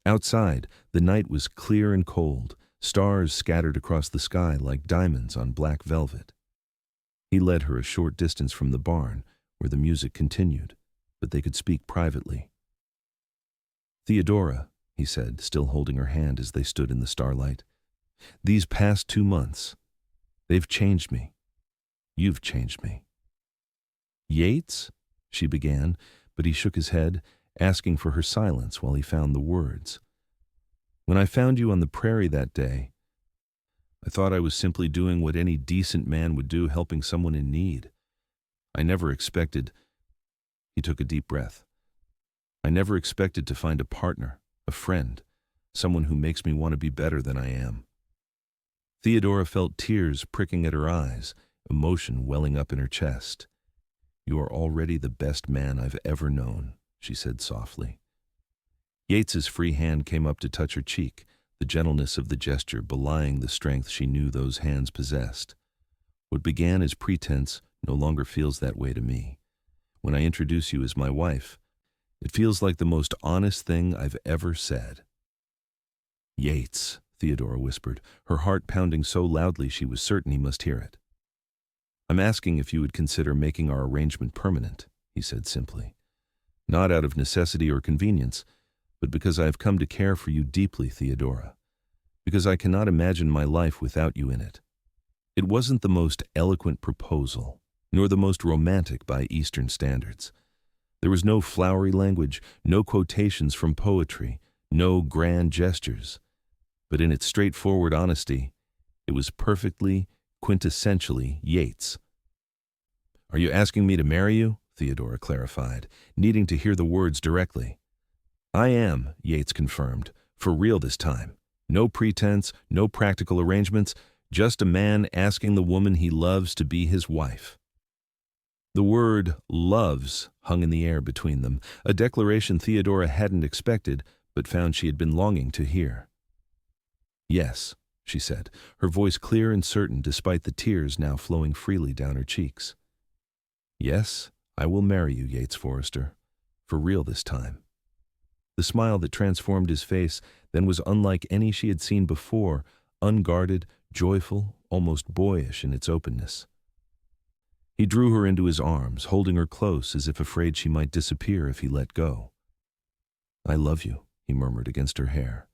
Outside, the night was clear and cold, stars scattered across the sky like diamonds on black velvet. He led her a short distance from the barn, where the music continued, but they could speak privately. "Theodora," he said, still holding her hand as they stood in the starlight, "these past 2 months, they've changed me. You've changed me." "Yates?" she began, but he shook his head, asking for her silence while he found the words. "When I found you on the prairie that day, I thought I was simply doing what any decent man would do, helping someone in need. I never expected—" He took a deep breath. "I never expected to find a partner, a friend, someone who makes me want to be better than I am." Theodora felt tears pricking at her eyes, emotion welling up in her chest. "You are already the best man I've ever known," she said softly. Yates's free hand came up to touch her cheek, the gentleness of the gesture belying the strength she knew those hands possessed. "What began as pretense no longer feels that way to me. When I introduce you as my wife, it feels like the most honest thing I've ever said." "Yates," Theodora whispered, her heart pounding so loudly she was certain he must hear it. "I'm asking if you would consider making our arrangement permanent," he said simply. "Not out of necessity or convenience, but because I have come to care for you deeply, Theodora. Because I cannot imagine my life without you in it." It wasn't the most eloquent proposal, nor the most romantic by Eastern standards. There was no flowery language, no quotations from poetry, no grand gestures. But in its straightforward honesty, it was perfectly, quintessentially Yates. "Are you asking me to marry you?" Theodora clarified, needing to hear the words directly. "I am," Yates confirmed, "for real this time. No pretense, no practical arrangements, just a man asking the woman he loves to be his wife." The word "loves" hung in the air between them, a declaration Theodora hadn't expected, but found she had been longing to hear. "Yes," she said, her voice clear and certain despite the tears now flowing freely down her cheeks. "Yes, I will marry you, Yates Forrester. For real this time." The smile that transformed his face then was unlike any she had seen before, unguarded, joyful, almost boyish in its openness. He drew her into his arms, holding her close as if afraid she might disappear if he let go. "I love you," he murmured against her hair.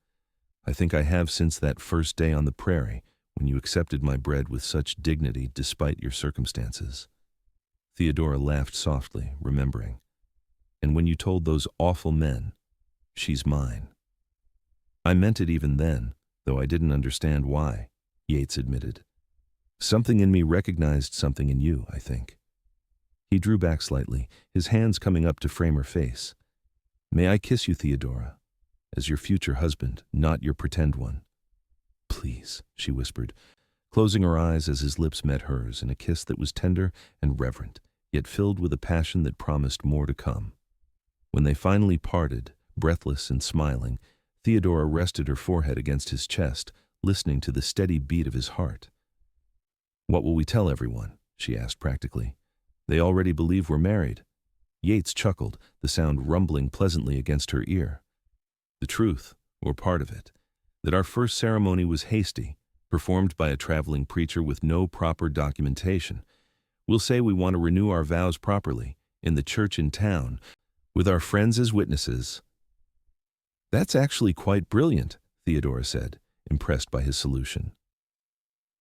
"I think I have since that first day on the prairie, when you accepted my bread with such dignity despite your circumstances." Theodora laughed softly, remembering. "And when you told those awful men, 'She's mine.'" "I meant it even then, though I didn't understand why," Yates admitted. "Something in me recognized something in you, I think." He drew back slightly, his hands coming up to frame her face. "May I kiss you, Theodora? As your future husband, not your pretend one." "Please," she whispered, closing her eyes as his lips met hers in a kiss that was tender and reverent, yet filled with a passion that promised more to come. When they finally parted, breathless and smiling, Theodora rested her forehead against his chest, listening to the steady beat of his heart. "What will we tell everyone?" she asked practically. "They already believe we're married." Yates chuckled, the sound rumbling pleasantly against her ear. "The truth, or part of it, that our first ceremony was hasty, performed by a traveling preacher with no proper documentation. We'll say we want to renew our vows properly, in the church in town, with our friends as witnesses." "That's actually quite brilliant," Theodora said, impressed by his solution.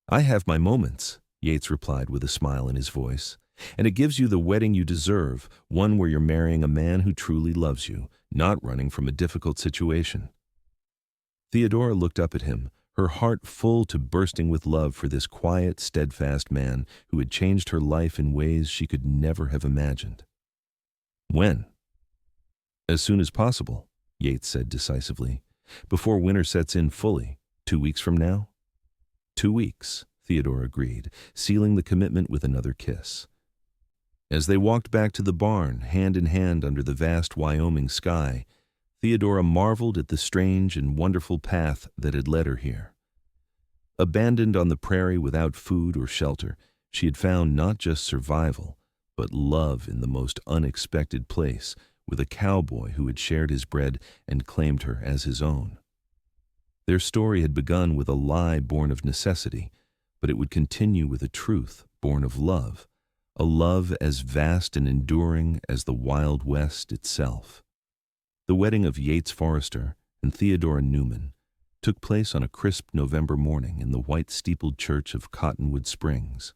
"I have my moments," Yates replied with a smile in his voice. "And it gives you the wedding you deserve, one where you're marrying a man who truly loves you, not running from a difficult situation." Theodora looked up at him, her heart full to bursting with love for this quiet, steadfast man who had changed her life in ways she could never have imagined. "When?" "As soon as possible," Yates said decisively. "Before winter sets in fully. 2 weeks from now?" 2 weeks, Theodora agreed, sealing the commitment with another kiss. As they walked back to the barn, hand in hand under the vast Wyoming sky, Theodora marveled at the strange and wonderful path that had led her here. Abandoned on the prairie without food or shelter, she had found not just survival, but love in the most unexpected place, with a cowboy who had shared his bread and claimed her as his own. Their story had begun with a lie born of necessity, but it would continue with a truth born of love, a love as vast and enduring as the Wild West itself. The wedding of Yates Forrester and Theodora Newman took place on a crisp November morning in the white-steepled church of Cottonwood Springs.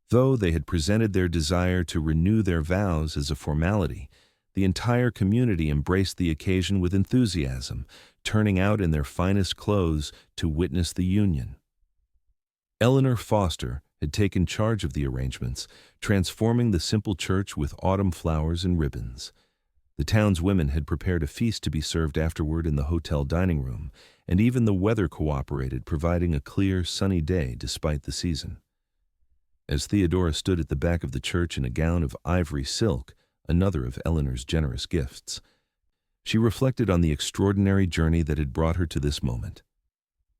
Though they had presented their desire to renew their vows as a formality, the entire community embraced the occasion with enthusiasm, turning out in their finest clothes to witness the union. Eleanor Foster had taken charge of the arrangements, transforming the simple church with autumn flowers and ribbons. The town's women had prepared a feast to be served afterward in the hotel dining room, and even the weather cooperated, providing a clear, sunny day despite the season. As Theodora stood at the back of the church in a gown of ivory silk, another of Eleanor's generous gifts, she reflected on the extraordinary journey that had brought her to this moment.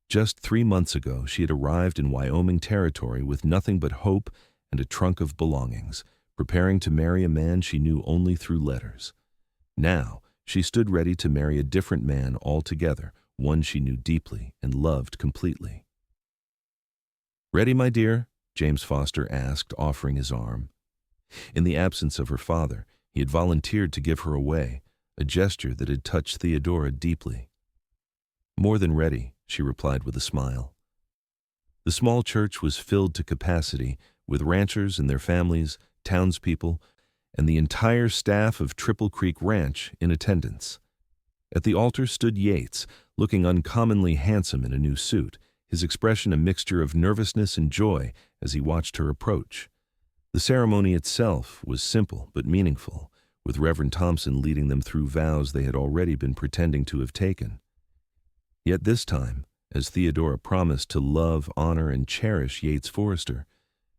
Just 3 months ago, she had arrived in Wyoming territory with nothing but hope and a trunk of belongings, preparing to marry a man she knew only through letters. Now, she stood ready to marry a different man altogether, one she knew deeply and loved completely. "Ready, my dear?" James Foster asked, offering his arm. In the absence of her father, he had volunteered to give her away, a gesture that had touched Theodora deeply. "More than ready," she replied with a smile. The small church was filled to capacity with ranchers and their families, townspeople, and the entire staff of Triple Creek Ranch in attendance. At the altar stood Yates, looking uncommonly handsome in a new suit, his expression a mixture of nervousness and joy as he watched her approach. The ceremony itself was simple but meaningful, with Reverend Thompson leading them through vows they had already been pretending to have taken. Yet this time, as Theodora promised to love, honor, and cherish Yates Forrester,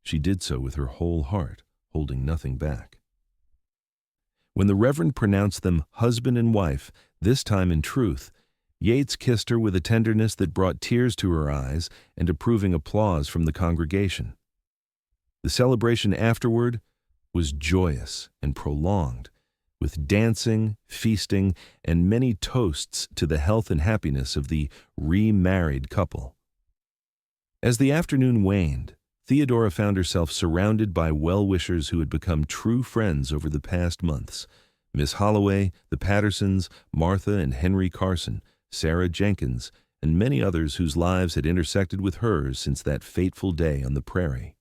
she did so with her whole heart, holding nothing back. When the Reverend pronounced them husband and wife, this time in truth, Yates kissed her with a tenderness that brought tears to her eyes and approving applause from the congregation. The celebration afterward was joyous and prolonged, with dancing, feasting, and many toasts to the health and happiness of the remarried couple. As the afternoon waned, Theodora found herself surrounded by well-wishers who had become true friends over the past months: Miss Holloway, the Pattersons, Martha and Henry Carson, Sarah Jenkins, and many others whose lives had intersected with hers since that fateful day on the prairie.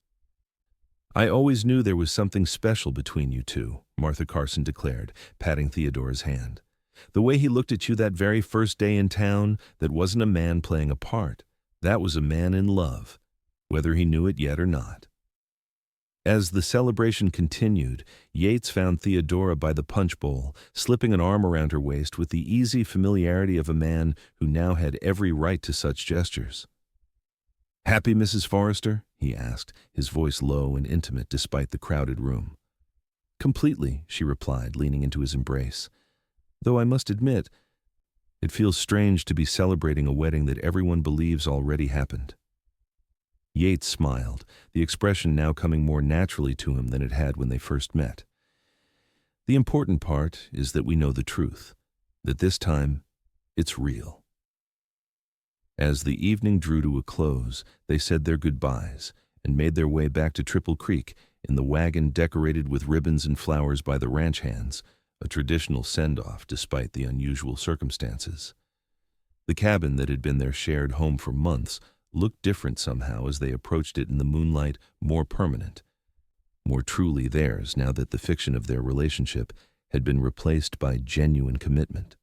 "I always knew there was something special between you two," Martha Carson declared, patting Theodora's hand. "The way he looked at you that very first day in town, that wasn't a man playing a part. That was a man in love, whether he knew it yet or not." As the celebration continued, Yates found Theodora by the punch bowl, slipping an arm around her waist with the easy familiarity of a man who now had every right to such gestures. "Happy, Mrs. Forrester?" he asked, his voice low and intimate despite the crowded room. "Completely," she replied, leaning into his embrace. "Though I must admit, it feels strange to be celebrating a wedding that everyone believes already happened." Yates smiled, the expression now coming more naturally to him than it had when they first met. "The important part is that we know the truth, that this time it's real." As the evening drew to a close, they said their goodbyes and made their way back to Triple Creek in the wagon decorated with ribbons and flowers by the ranch hands, a traditional send-off despite the unusual circumstances. The cabin that had been their shared home for months looked different somehow as they approached it in the moonlight, more permanent, more truly theirs now that the fiction of their relationship had been replaced by genuine commitment.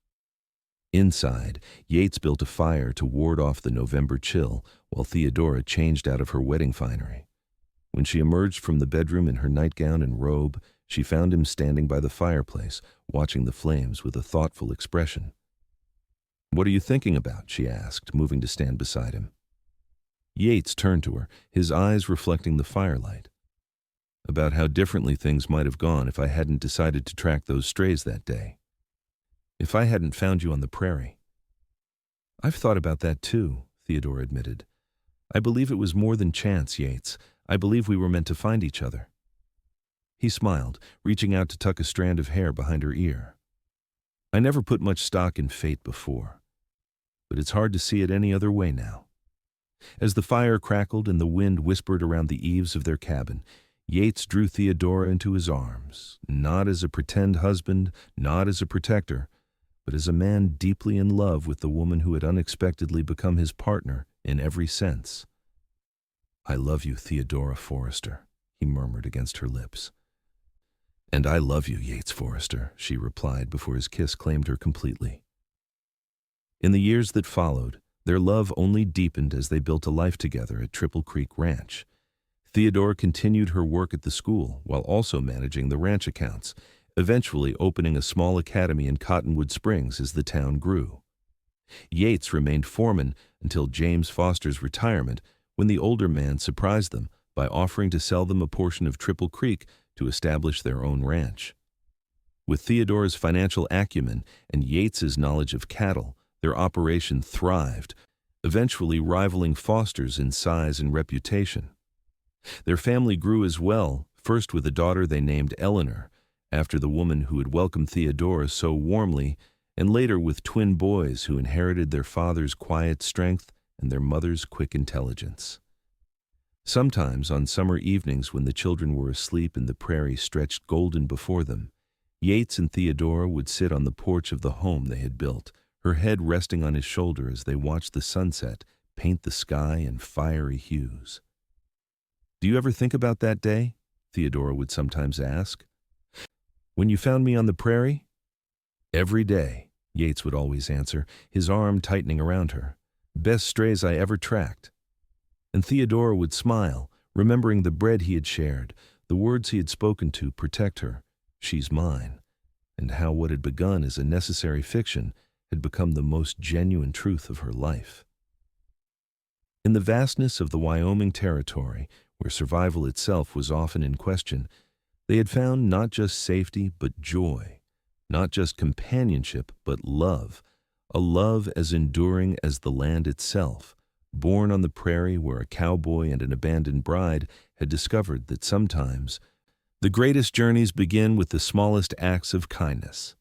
Inside, Yates built a fire to ward off the November chill while Theodora changed out of her wedding finery. When she emerged from the bedroom in her nightgown and robe, she found him standing by the fireplace, watching the flames with a thoughtful expression. "What are you thinking about?" she asked, moving to stand beside him. Yates turned to her, his eyes reflecting the firelight. "About how differently things might have gone if I hadn't decided to track those strays that day. If I hadn't found you on the prairie." "I've thought about that too," Theodora admitted. "I believe it was more than chance, Yates. I believe we were meant to find each other." He smiled, reaching out to tuck a strand of hair behind her ear. "I never put much stock in fate before, but it's hard to see it any other way now." As the fire crackled and the wind whispered around the eaves of their cabin, Yates drew Theodora into his arms, not as a pretend husband, not as a protector, but as a man deeply in love with the woman who had unexpectedly become his partner in every sense. "I love you, Theodora Forrester," he murmured against her lips. "And I love you, Yates Forrester," she replied before his kiss claimed her completely. In the years that followed, their love only deepened as they built a life together at Triple Creek Ranch. Theodora continued her work at the school while also managing the ranch accounts, eventually opening a small academy in Cottonwood Springs as the town grew. Yates remained foreman until James Foster's retirement, when the older man surprised them by offering to sell them a portion of Triple Creek to establish their own ranch. With Theodora's financial acumen and Yates's knowledge of cattle, their operation thrived, eventually rivaling Foster's in size and reputation. Their family grew as well, first with a daughter they named Eleanor, after the woman who had welcomed Theodora so warmly, and later with twin boys who inherited their father's quiet strength and their mother's quick intelligence. Sometimes, on summer evenings when the children were asleep and the prairie stretched golden before them, Yates and Theodora would sit on the porch of the home they had built, her head resting on his shoulder as they watched the sunset paint the sky in fiery hues. "Do you ever think about that day?" Theodora would sometimes ask. "When you found me on the prairie?" "Every day," Yates would always answer, his arm tightening around her. "Best strays I ever tracked." And Theodora would smile, remembering the bread he had shared, the words he had spoken to protect her, "She's mine," and how what had begun as a necessary fiction had become the most genuine truth of her life. In the vastness of the Wyoming territory, where survival itself was often in question, they had found not just safety but joy, not just companionship but love, a love as enduring as the land itself, born on the prairie where a cowboy and an abandoned bride had discovered that sometimes the greatest journeys begin with the smallest acts of kindness.